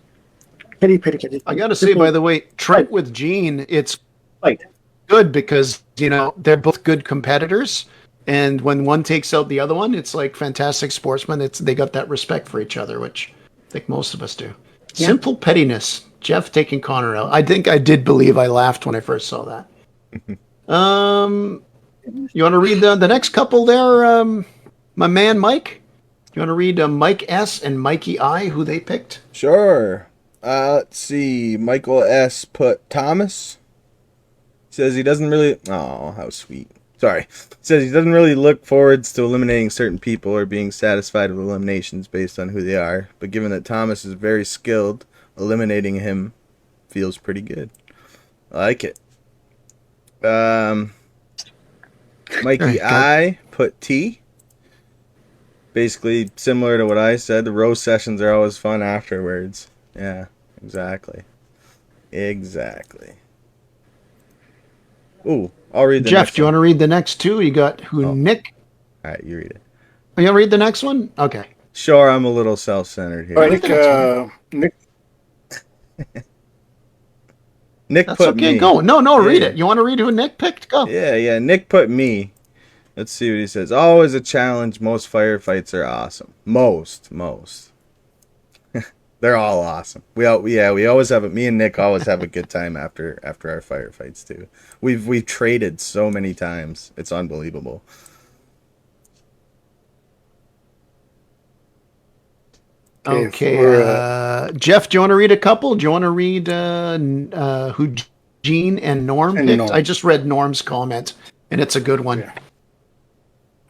petty. I got to say, by the way, Trent with Gene, it's Right. good because, they're both good competitors. And when one takes out the other one, it's like fantastic sportsmen. They got that respect for each other, which I think most of us do. Yeah. Simple pettiness. Jeff taking Connor out. I think I did believe I laughed when I first saw that. You want to read the next couple there, my man Mike? You want to read Mike S. and Mikey I, who they picked? Sure. Let's see. Michael S. put Thomas. Says he doesn't really... Oh, how sweet. Sorry. Says he doesn't really look forwards to eliminating certain people or being satisfied with eliminations based on who they are. But given that Thomas is very skilled, eliminating him feels pretty good. I like it. Mikey I put T. Basically similar to what I said. The roast sessions are always fun afterwards. Yeah, exactly. Ooh, I'll read the Jeff, next do you one. want to read the next two? You got Nick? All right, you read it. You want to read the next one? Okay. Sure, I'm a little self-centered here. All right, Nick. Nick That's put okay. me. Go. No, read Yeah. it. You want to read who Nick picked? Go. Yeah. Nick put me. Let's see what he says. Always a challenge. Most firefights are awesome. Most. They're all awesome. We always have it. Me and Nick always have a good time after our firefights too. We've traded so many times. It's unbelievable. Okay. Jeff, do you want to read a couple? Do you want to read who Gene and Norm And picked? Norm. I just read Norm's comment, and it's a good one.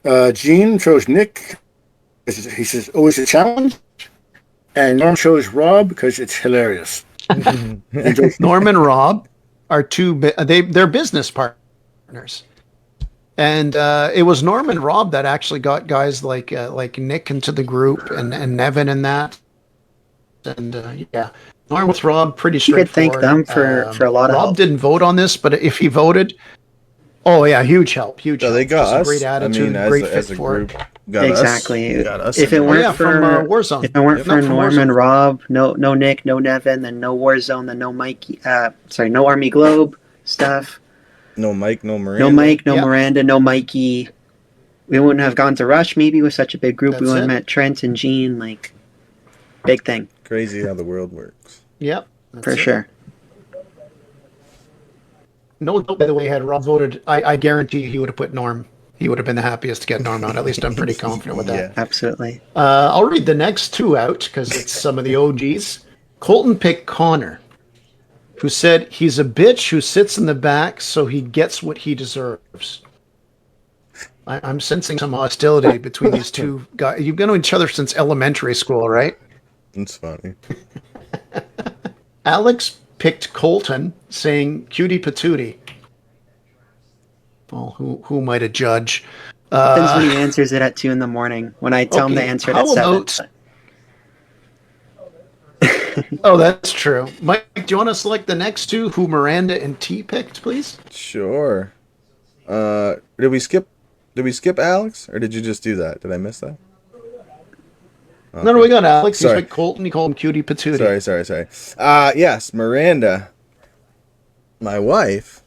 Yeah. Gene chose Nick. He says, always a challenge. And Norm chose Rob because it's hilarious. Norm and Rob are they're business partners. And it was Norm and Rob that actually got guys like Nick into the group and Nevin and that. And yeah, Norm with Rob, pretty You straightforward. could thank them for a lot of Rob help. didn't vote on this, but if he voted, oh yeah, huge help. So they got Just us. a great attitude, great fit as a for group. it. Got Exactly. Us. Got us. If it weren't from Warzone. If it weren't for from Norm Warzone. and Rob, no Nick, no Nevin, then no Warzone, then no Mikey. No Army Globe stuff. No Mike, no Miranda. No Mike, no Yep. Miranda, no Mikey. We wouldn't have gone to Rush maybe with such a big group. That's We wouldn't have it. met Trent and Gene. Like, big thing Crazy how the world works. Yep. That's for it. sure. No, by the way, had Rob voted, I guarantee he would have put Norm. He would have been the happiest to get Norm out. At least I'm pretty confident with that. Yeah. Absolutely. I'll read the next two out because it's some of the OGs. Colton picked Connor, who said he's a bitch who sits in the back so he gets what he deserves. I'm sensing some hostility between these two guys. You've known each other since elementary school, right? It's funny. Alex picked Colton, saying "cutie patootie." Well, who might a judge? Depends when he answers it at 2 a.m. When I tell him to okay, answer it how at 7. about- Oh, that's true. Mike, do you want to select the next two who Miranda and T picked, please? Sure. Did we skip Alex, or did you just do that? Did I miss that? No, we got Alex. Sorry. He's picked Colton. He called him Cutie Patootie. Sorry. Yes, Miranda, my wife,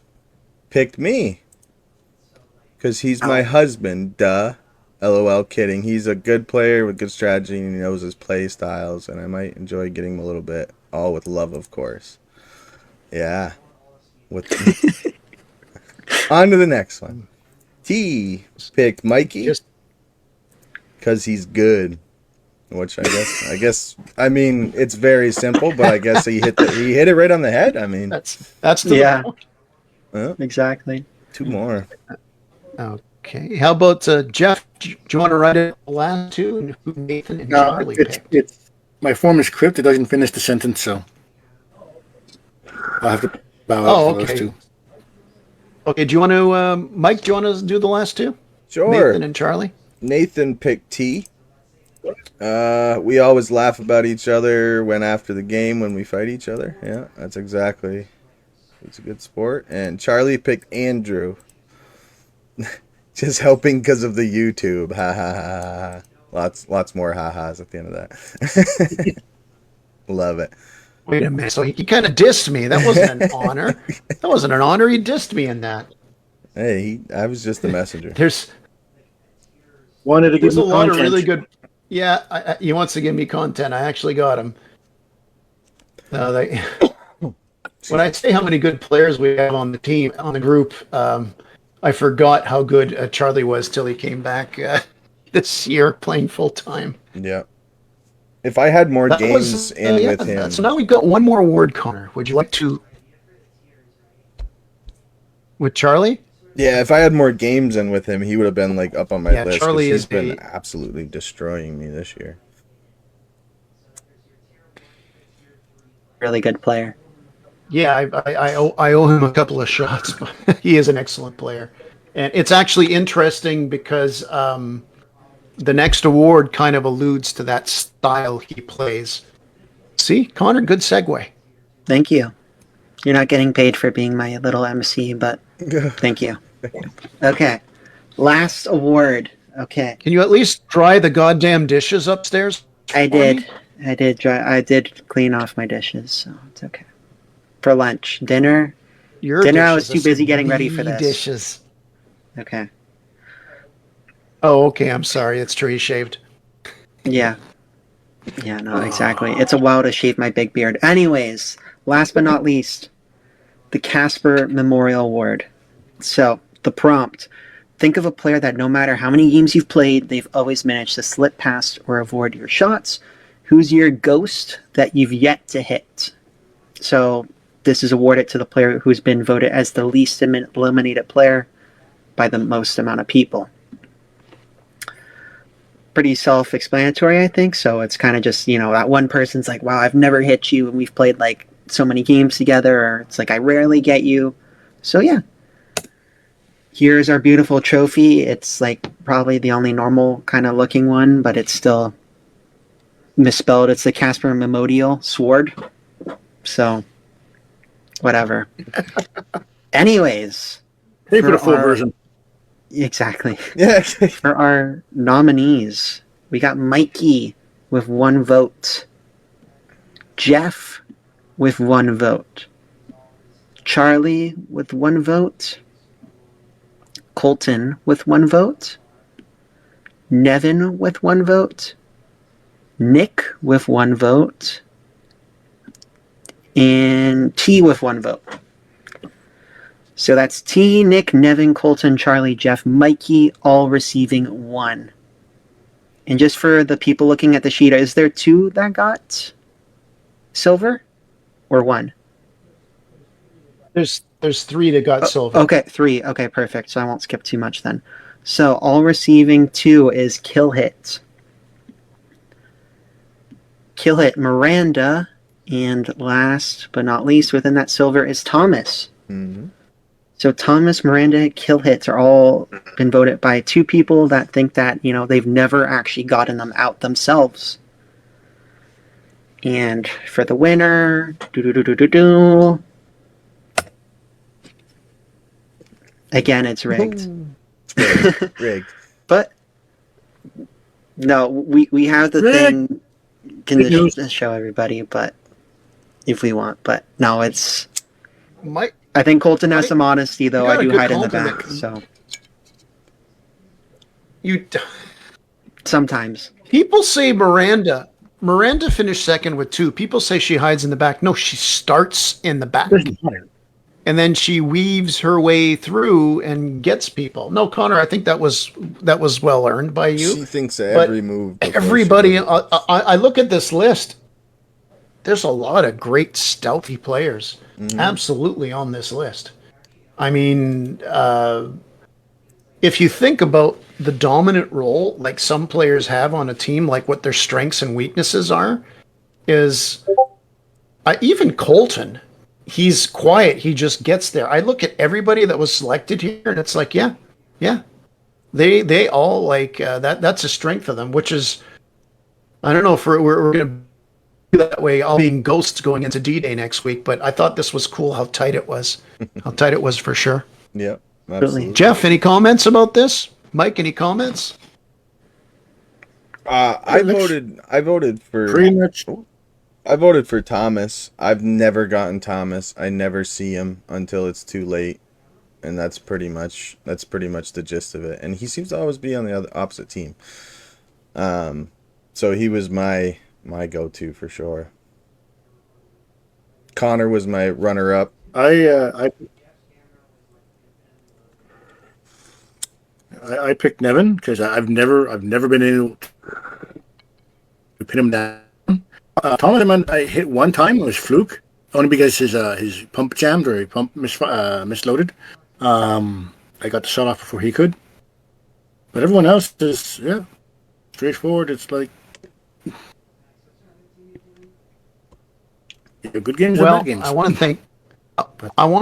picked me. Because he's my husband, duh. LOL, kidding. He's a good player with good strategy, and he knows his play styles, and I might enjoy getting him a little bit. All with love, of course. Yeah. On to the next one. T picked Mikey because he's good. Which I mean, it's very simple, but I guess he hit it right on the head. I mean, That's the well, Exactly. 2 more. Okay. How about Jeff? Do you want to write it the last two and who Nathan and No, Charlie picked? it's my form is crypt. It doesn't finish the sentence, so I'll have to bow out for okay. those two. Okay. Do you want to, Mike? Do you want to do the last two? Sure. Nathan and Charlie. Nathan picked T. We always laugh about each other when after the game when we fight each other. Yeah, that's exactly. It's a good sport. And Charlie picked Andrew. Just helping because of the YouTube. Ha ha ha ha. Lots more ha-has at the end of that. Love it. Wait a minute. So he kind of dissed me. That wasn't an honor. That wasn't an honor. He dissed me in that. Hey, I was just the messenger. Wanted to give There's a me lot of content. really good. Yeah, he wants to give me content. I actually got him. When I say how many good players we have on the team, on the group, I forgot how good Charlie was till he came back this year playing full time. Yeah. If I had more That games was in with So him, now we've got one more award, Connor. Would you like to with Charlie? yeah, if I had more games in with him, he would have been like up on my Yeah, list. 'Cause Charlie he's is been absolutely destroying me this year. Really good player. Yeah, I owe him a couple of shots, but he is an excellent player. And it's actually interesting because the next award kind of alludes to that style he plays. See, Connor, good segue. Thank you. You're not getting paid for being my little MC, but thank you. Okay. Last award. Okay. Can you at least dry the goddamn dishes upstairs? I for did. me? I did clean off my dishes, so it's okay. For lunch. Dinner. Your Dinner, I dishes was too are busy some getting ready for wee this. dishes. Okay. Oh, okay. I'm sorry. It's tree shaved. Yeah. Yeah, no, exactly. It's a while to shave my big beard. Anyways, last but not least, the Casper Memorial Award. So, the prompt. Think of a player that no matter how many games you've played, they've always managed to slip past or avoid your shots. Who's your ghost that you've yet to hit? So, this is awarded to the player who's been voted as the least eliminated player by the most amount of people. Pretty self-explanatory, I think. So it's kind of just, that one person's like, wow, I've never hit you, and we've played like so many games together, or it's like I rarely get you. So yeah. Here's our beautiful trophy. It's like probably the only normal kind of looking one, but it's still misspelled. It's the Casper Memorial Sword. So whatever. Anyways. Pay for the full version. Exactly. Yeah. For our nominees, we got Mikey with 1 vote, Jeff with 1 vote, Charlie with 1 vote, Colton with 1 vote, Nevin with 1 vote, Nick with 1 vote, and T with 1 vote. So that's T, Nick, Nevin, Colton, Charlie, Jeff, Mikey, all receiving 1. And just for the people looking at the sheet, is there 2 that got silver? Or 1? There's 3 that got silver. Okay, 3. Okay, perfect. So I won't skip too much then. So all receiving 2 is Kill Hit. Kill Hit, Miranda. And last but not least, within that silver is Thomas. Mm-hmm. So Thomas, Miranda, Kill Hits are all been voted by 2 people that think that, they've never actually gotten them out themselves. And for the winner, again, it's rigged. Rigged. But no, we have the thing. Can just show everybody, but if we want, but no, it's. I think Colton has some honesty, though. I do hide in the back, so. Sometimes. People say Miranda finished second with 2. People say she hides in the back. No, she starts in the back. And then she weaves her way through and gets people. No, Connor, I think that was well earned by you. She thinks every move. Everybody, I look at this list. There's a lot of great stealthy players absolutely on this list. I mean, if you think about the dominant role like some players have on a team, like what their strengths and weaknesses are, is even Colton, he's quiet. He just gets there. I look at everybody that was selected here and it's like, yeah. They all like that's a strength of them, which is, I don't know if we're going to that way, all being ghosts going into D-Day next week, but I thought this was cool how tight it was. How tight it was for sure. Yep, absolutely. Jeff, any comments about this? Mike, any comments? I voted for Pretty much. I voted for Thomas. I've never gotten Thomas. I never see him until it's too late. and that's pretty much the gist of it. And he seems to always be on the opposite team. So he was my go-to for sure. Connor was my runner-up. I picked Nevin because I've never been able to pin him down. Thomas I hit one time. It was fluke, only because his pump jammed or his pump misloaded. I got the shot off before he could. But everyone else is straightforward. It's like good games and bad games. I want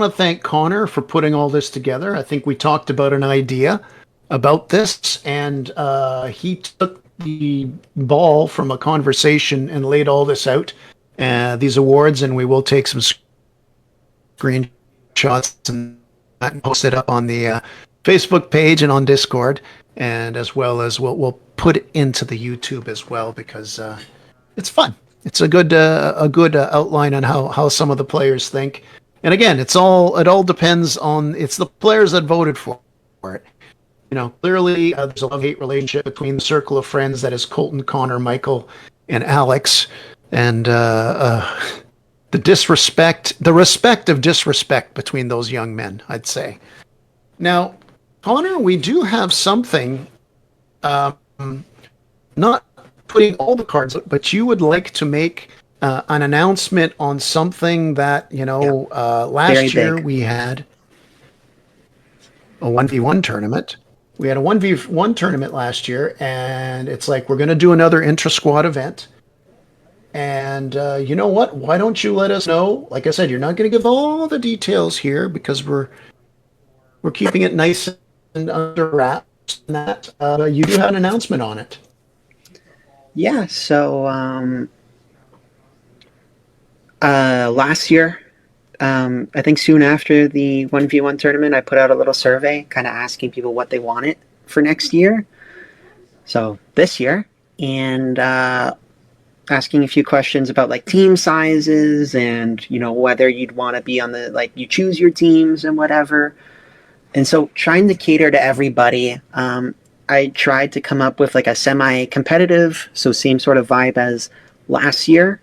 to thank Connor for putting all this together. I think we talked about an idea about this, and he took the ball from a conversation and laid all this out, these awards, and we will take some screenshots and post it up on the Facebook page and on Discord, and as well as we'll put it into the YouTube as well, because it's fun. It's a good outline on how some of the players think. And again, it all depends on, it's the players that voted for it. You know, clearly there's a love-hate relationship between the circle of friends that is Colton, Connor, Michael, and Alex, and the respect of disrespect between those young men, I'd say. Now, Connor, we do have something, not putting all the cards, but you would like to make an announcement on something that, last year we had a 1v1 tournament. We had a 1v1 tournament last year, and it's like we're going to do another intra-squad event. And you know what? Why don't you let us know? Like I said, you're not going to give all the details here because we're keeping it nice and under wraps. And that you do have an announcement on it. Yeah. So last year, I think soon after the 1v1 tournament, I put out a little survey kind of asking people what they wanted for next year. So this year, and asking a few questions about like team sizes and, whether you'd want to be on you choose your teams and whatever. And so trying to cater to everybody, I tried to come up with like a semi-competitive, so same sort of vibe as last year.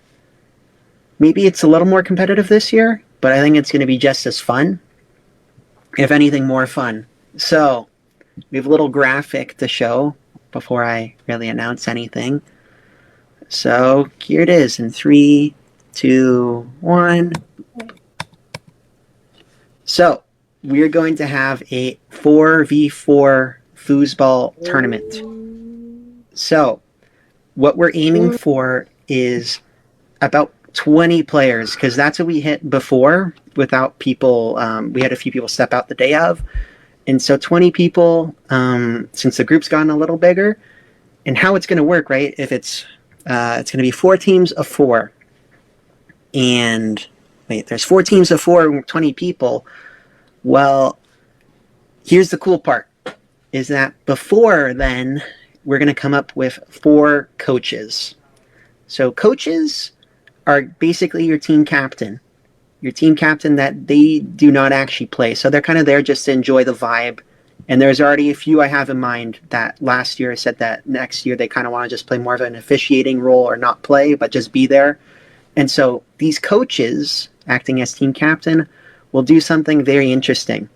Maybe it's a little more competitive this year, but I think it's going to be just as fun, if anything more fun. So we have a little graphic to show before I really announce anything. So here it is in 3, 2, 1. So we're going to have a 4v4 foosball tournament. So what we're aiming for is about 20 players, because that's what we hit before without people. We had a few people step out the day of. And so 20 people, since the group's gotten a little bigger. And how it's going to work, right? If it's going to be 4 teams of 4. And wait, there's 4 teams of 4 and 20 people. Well, here's the cool part, is that before then, we're going to come up with 4 coaches. So coaches are basically your team captain that they do not actually play. So they're kind of there just to enjoy the vibe. And there's already a few I have in mind that last year I said that next year they kind of want to just play more of an officiating role or not play, but just be there. And so these coaches acting as team captain will do something very interesting.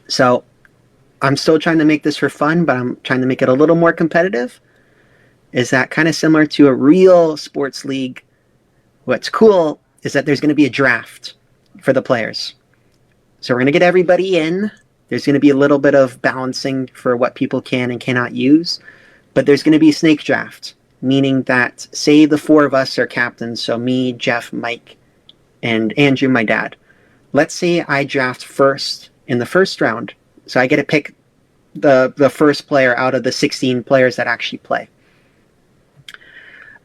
So I'm still trying to make this for fun, but I'm trying to make it a little more competitive. Is that kind of similar to a real sports league? What's cool is that there's going to be a draft for the players. So we're going to get everybody in. There's going to be a little bit of balancing for what people can and cannot use. But there's going to be a snake draft, meaning that, say the 4 of us are captains, so me, Jeff, Mike, and Andrew, my dad. Let's say I draft first in the first round. So I get to pick the first player out of the 16 players that actually play.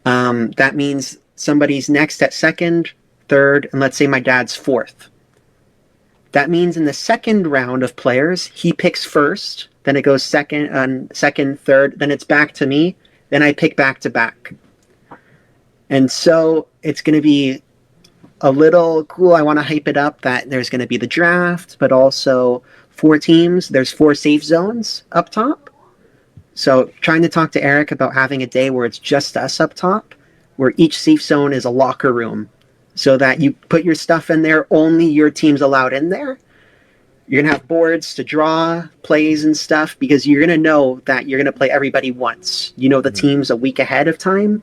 That means somebody's next at second, third, and let's say my dad's fourth. That means in the second round of players, he picks first, then it goes second, third, then it's back to me, then I pick back to back. And so it's going to be a little cool. I want to hype it up that there's going to be the draft, but also 4 teams. There's 4 safe zones up top. So trying to talk to Eric about having a day where it's just us up top, where each safe zone is a locker room, so that you put your stuff in there, only your team's allowed in there. You're going to have boards to draw plays and stuff, because you're going to know that you're going to play everybody once. You know the teams a week ahead of time.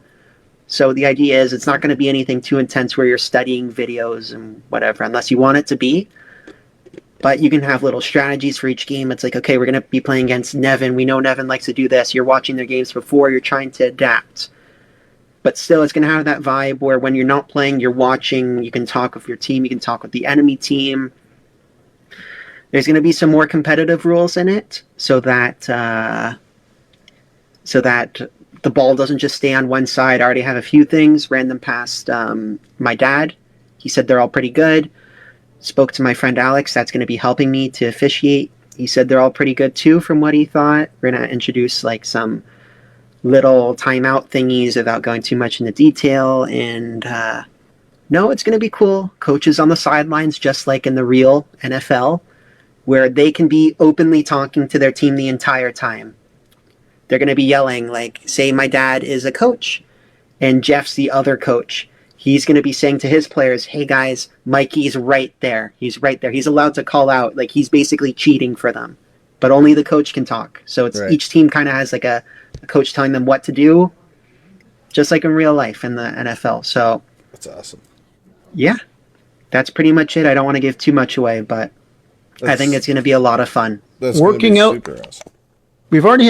So the idea is it's not going to be anything too intense where you're studying videos and whatever, unless you want it to be. But you can have little strategies for each game. It's like, okay, we're going to be playing against Nevin. We know Nevin likes to do this. You're watching their games before. You're trying to adapt. But still, it's going to have that vibe where when you're not playing, you're watching. You can talk with your team. You can talk with the enemy team. There's going to be some more competitive rules in it, so that the ball doesn't just stay on one side. I already have a few things. Ran them past my dad. He said they're all pretty good. Spoke to my friend Alex. That's going to be helping me to officiate. He said they're all pretty good too, from what he thought. We're going to introduce like some little timeout thingies without going too much into detail. And no, it's going to be cool. Coaches on the sidelines, just like in the real NFL, where they can be openly talking to their team the entire time. They're going to be yelling, like, say my dad is a coach and Jeff's the other coach. He's going to be saying to his players, hey guys, Mikey's right there. He's right there. He's allowed to call out. Like, he's basically cheating for them. But only the coach can talk. So it's right. Each team kind of has like a coach telling them what to do, just like in real life in the NFL. So that's awesome. Yeah, that's pretty much it. I don't want to give too much away, but I think it's going to be a lot of fun. That's working out. Super awesome. We've already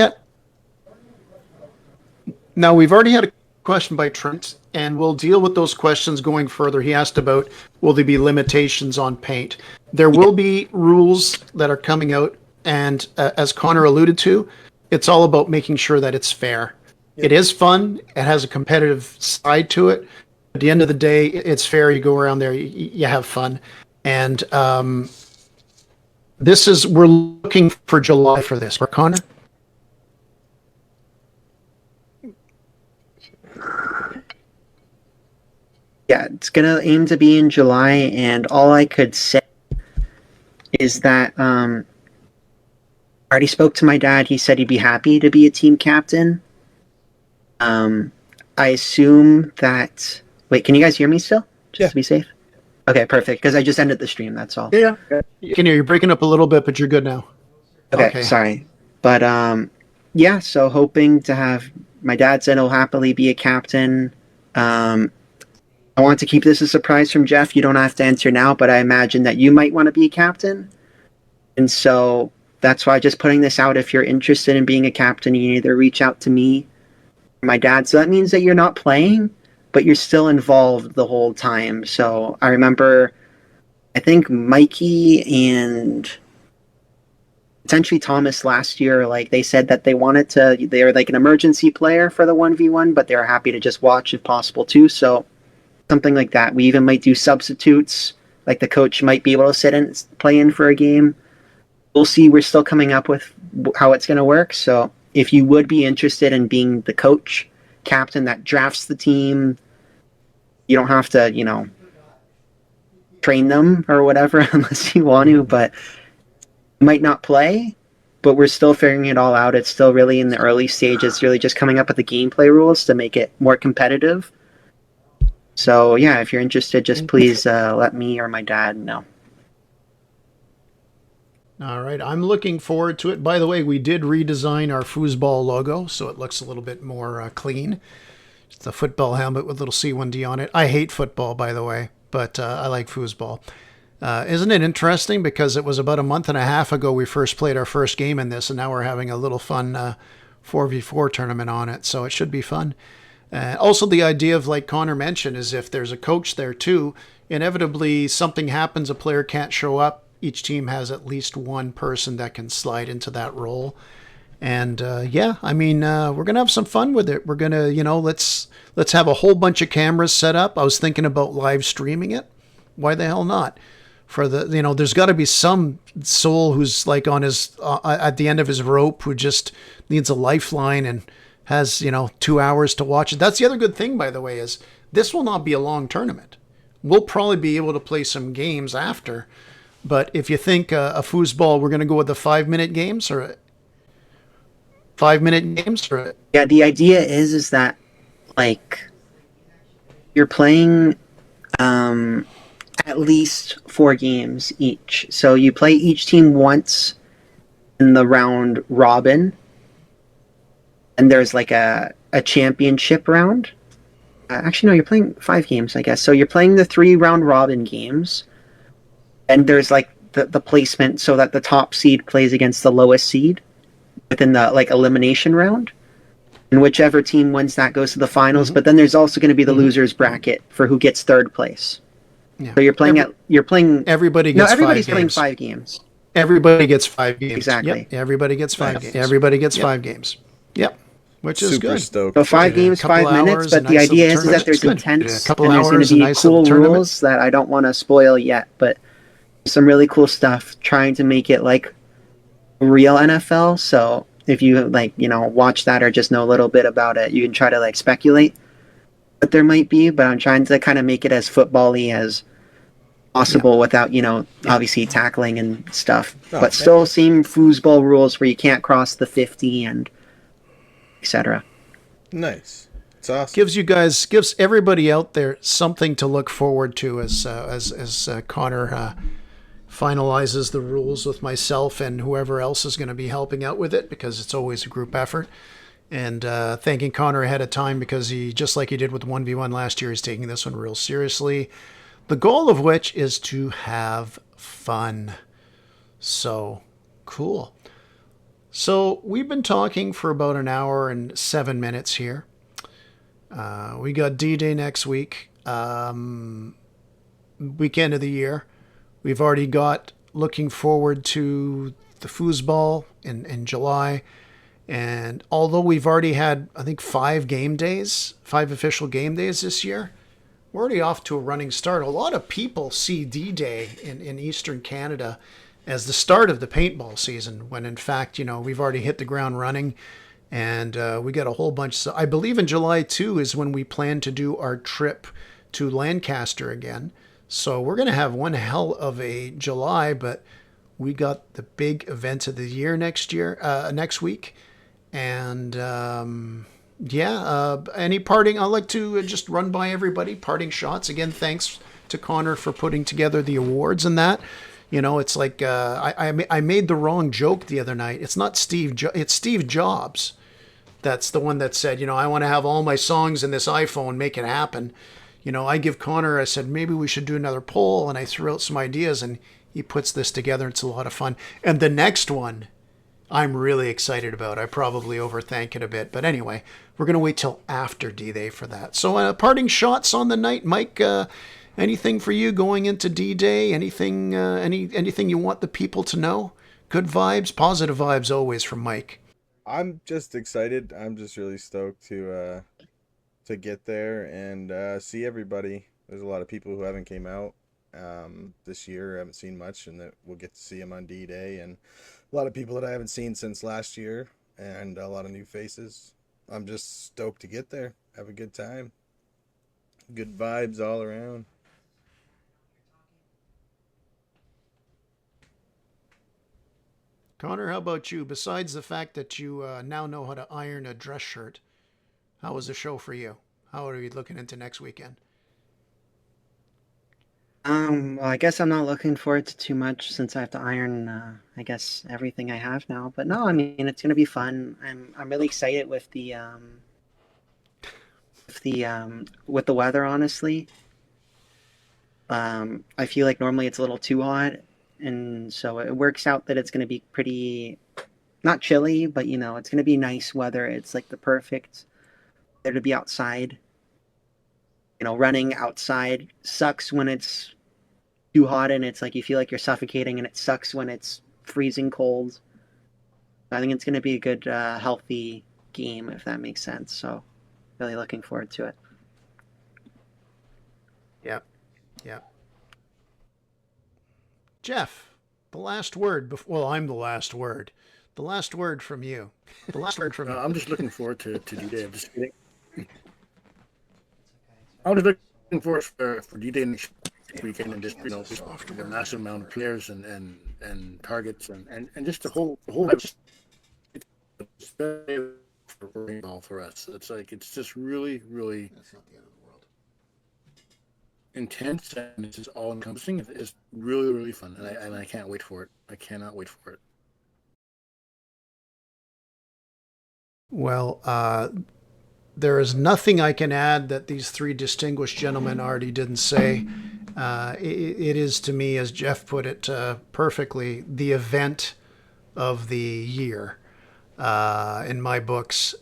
had a question by Trent, and we'll deal with those questions going further. He asked about, will there be limitations on paint? There will be rules that are coming out, and as Connor alluded to, it's all about making sure that it's fair. Yep. It is fun. It has a competitive side to it. At the end of the day, it's fair. You go around there, you have fun. And we're looking for July for this. Right, Connor? Yeah, it's going to aim to be in July, and all I could say is that I already spoke to my dad. He said he'd be happy to be a team captain. I assume that... Wait, can you guys hear me still? Just to be safe? Okay, perfect, because I just ended the stream, that's all. Yeah. You can hear you're breaking up a little bit, but you're good now. Okay. Sorry. But, yeah, so hoping to have... My dad said he'll happily be a captain. I want to keep this a surprise from Jeff. You don't have to answer now, but I imagine that you might want to be a captain. And so that's why just putting this out. If you're interested in being a captain, you either reach out to me or my dad. So that means that you're not playing, but you're still involved the whole time. So I remember, I think Mikey and potentially Thomas last year, like they said that they were like an emergency player for the 1v1, but they were happy to just watch if possible too. So something like that. We even might do substitutes, like the coach might be able to sit and play in for a game. We'll see. We're still coming up with how it's going to work. So if you would be interested in being the coach, captain that drafts the team, you don't have to, train them or whatever unless you want to, but you might not play, but we're still figuring it all out. It's still really in the early stages, really just coming up with the gameplay rules to make it more competitive. So, yeah, if you're interested, just please let me or my dad know. All right. I'm looking forward to it. By the way, we did redesign our foosball logo, so it looks a little bit more clean. It's a football helmet with little C1D on it. I hate football, by the way, but I like foosball. Isn't it interesting? Because it was about a month and a half ago we first played our first game in this, and now we're having a little fun 4v4 tournament on it, so it should be fun. Also, the idea of, like Connor mentioned, is if there's a coach there too, inevitably something happens, a player can't show up, each team has at least one person that can slide into that role. And we're going to have some fun with it. We're going to, let's have a whole bunch of cameras set up. I was thinking about live streaming it. Why the hell not? For the, there's got to be some soul who's like on his, at the end of his rope, who just needs a lifeline and has, 2 hours to watch it. That's the other good thing, by the way, is this will not be a long tournament. We'll probably be able to play some games after. But if you think a foosball, we're going to go with the 5-minute games or 5-minute games or Yeah, the idea is that like you're playing at least 4 games each. So you play each team once in the round robin, and there's like a championship round. Actually, no, you're playing 5 games, I guess. So you're playing the 3 round robin games, and there's like the placement so that the top seed plays against the lowest seed within the like elimination round. And whichever team wins that goes to the finals. Mm-hmm. But then there's also going to be the losers bracket for who gets third place. yeah. So you're playing. Everybody No, gets everybody's 5 playing games. 5 games. Everybody gets 5 games. Exactly. Yep. Everybody gets 5 Nice. games. Everybody gets 5 games. Yep. Which is Super good. stoked. So 5 games, couple 5 minutes. hours, But a the nice idea little is that there's tournament. Good. intense A couple and there's going hours, to a be nice cool little tournament. rules that I don't want to spoil yet. But some really cool stuff. Trying to make it like real NFL. So if you like, watch that or just know a little bit about it, you can try to like speculate what there might be. But I'm trying to kind of make it as football-y as possible without, obviously tackling and stuff. Oh, but still same foosball rules where you can't cross the 50 and etc. Nice. It's awesome. Gives everybody out there something to look forward to as Connor finalizes the rules with myself and whoever else is going to be helping out with it, because it's always a group effort. And thanking Connor ahead of time, because he, just like he did with 1v1 last year, is taking this one real seriously. The goal of which is to have fun. So cool. So we've been talking for about an hour and 7 minutes here. We got D-Day next week, weekend of the year. We've already got looking forward to the foosball in July. And although we've already had, I think, 5 official game days this year, we're already off to a running start. A lot of people see D-Day in Eastern Canada as the start of the paintball season, when in fact, we've already hit the ground running. And we got a whole bunch. So I believe in July, too, is when we plan to do our trip to Lancaster again. So we're going to have one hell of a July, but we got the big event of the year next week. And any parting, I'd like to just run by everybody. Parting shots. Again, thanks to Connor for putting together the awards and that. It's like I made the wrong joke the other night. It's not it's Steve Jobs. That's the one that said, I want to have all my songs in this iPhone, make it happen. I give Connor, I said, maybe we should do another poll. And I threw out some ideas and he puts this together. It's a lot of fun. And the next one, I'm really excited about. I probably overthink it a bit. But anyway, we're going to wait till after D-Day for that. So parting shots on the night, Mike. Anything for you going into D-Day? Anything you want the people to know? Good vibes, positive vibes always from Mike. I'm just excited. I'm just really stoked to get there and see everybody. There's a lot of people who haven't came out this year. I haven't seen much, and that we'll get to see them on D-Day, and a lot of people that I haven't seen since last year, and a lot of new faces. I'm just stoked to get there. Have a good time. Good vibes all around. Connor, how about you? Besides the fact that you now know how to iron a dress shirt, how was the show for you? How are you looking into next weekend? Well, I guess I'm not looking forward to too much since I have to iron, I guess, everything I have now. But no, I mean, it's gonna be fun. I'm really excited with the weather, honestly. I feel like normally it's a little too hot, and so it works out that it's gonna be pretty, not chilly, but it's gonna be nice weather. It's like the perfect weather to be outside. Running outside sucks when it's too hot and it's like you feel like you're suffocating, and it sucks when it's freezing cold. I think it's going to be a good, healthy game, if that makes sense. So, really looking forward to it. Yep. Jeff, the last word. Well, I'm the last word. The last word from you. The last word from you. I'm just looking forward to D-Day. I'm just kidding. I'm just forward for D-Day next weekend, and just just a massive amount of players and targets and just the whole it's for paintball for us. It's just really That's not the end of the world. intense, and it's just all encompassing. It's really fun, and I can't wait for it. I cannot wait for it. Well, there is nothing I can add that these three distinguished gentlemen already didn't say. It is, to me, as Jeff put it perfectly, the event of the year in my books.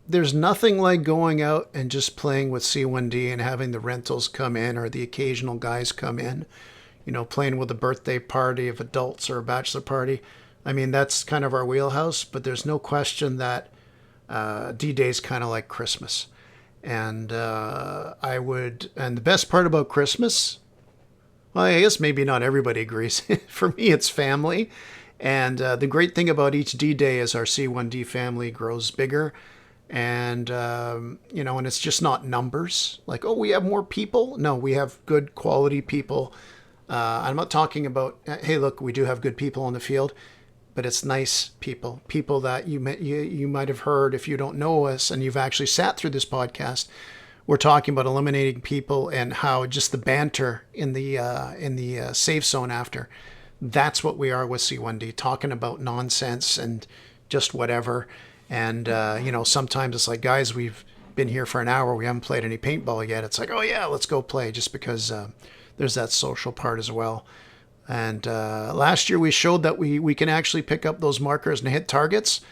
There's nothing like going out and just playing with C1D and having the rentals come in or the occasional guys come in, playing with a birthday party of adults or a bachelor party. I mean, that's kind of our wheelhouse, but there's no question that D-Day is kind of like Christmas. And and the best part about Christmas, well, I guess maybe not everybody agrees. For me, it's family. And the great thing about each D-Day is our C1D family grows bigger. And, and it's just not numbers. Like, oh, we have more people. No, we have good quality people. I'm not talking about, hey, look, we do have good people on the field. But it's nice people that you might have heard if you don't know us and you've actually sat through this podcast. We're talking about eliminating people and how just the banter in the safe zone after. That's what we are with C1D, talking about nonsense and just whatever. And sometimes it's like, guys, we've been here for an hour, we haven't played any paintball yet. It's like, oh yeah, let's go play, just because there's that social part as well. And last year we showed that we can actually pick up those markers and hit targets.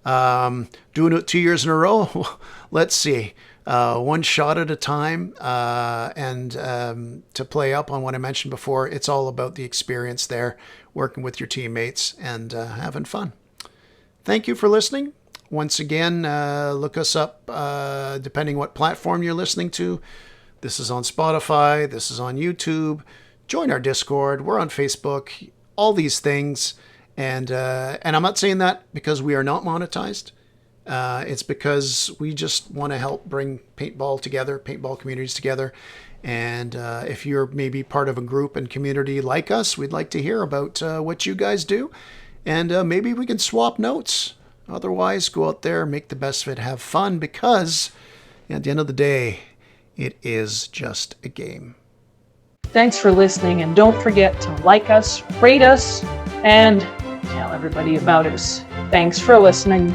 Doing it 2 years in a row, let's see. One shot at a time. And to play up on what I mentioned before, it's all about the experience there, working with your teammates and having fun. Thank you for listening. Once again, look us up depending what platform you're listening to. This is on Spotify. This is on YouTube. Join our Discord. We're on Facebook. All these things, and I'm not saying that because we are not monetized. It's because we just want to help bring paintball together, paintball communities together. And if you're maybe part of a group and community like us, we'd like to hear about what you guys do, and maybe we can swap notes. Otherwise, go out there, make the best of it, have fun, because at the end of the day, it is just a game. Thanks for listening, and don't forget to like us, rate us, and tell everybody about us. Thanks for listening.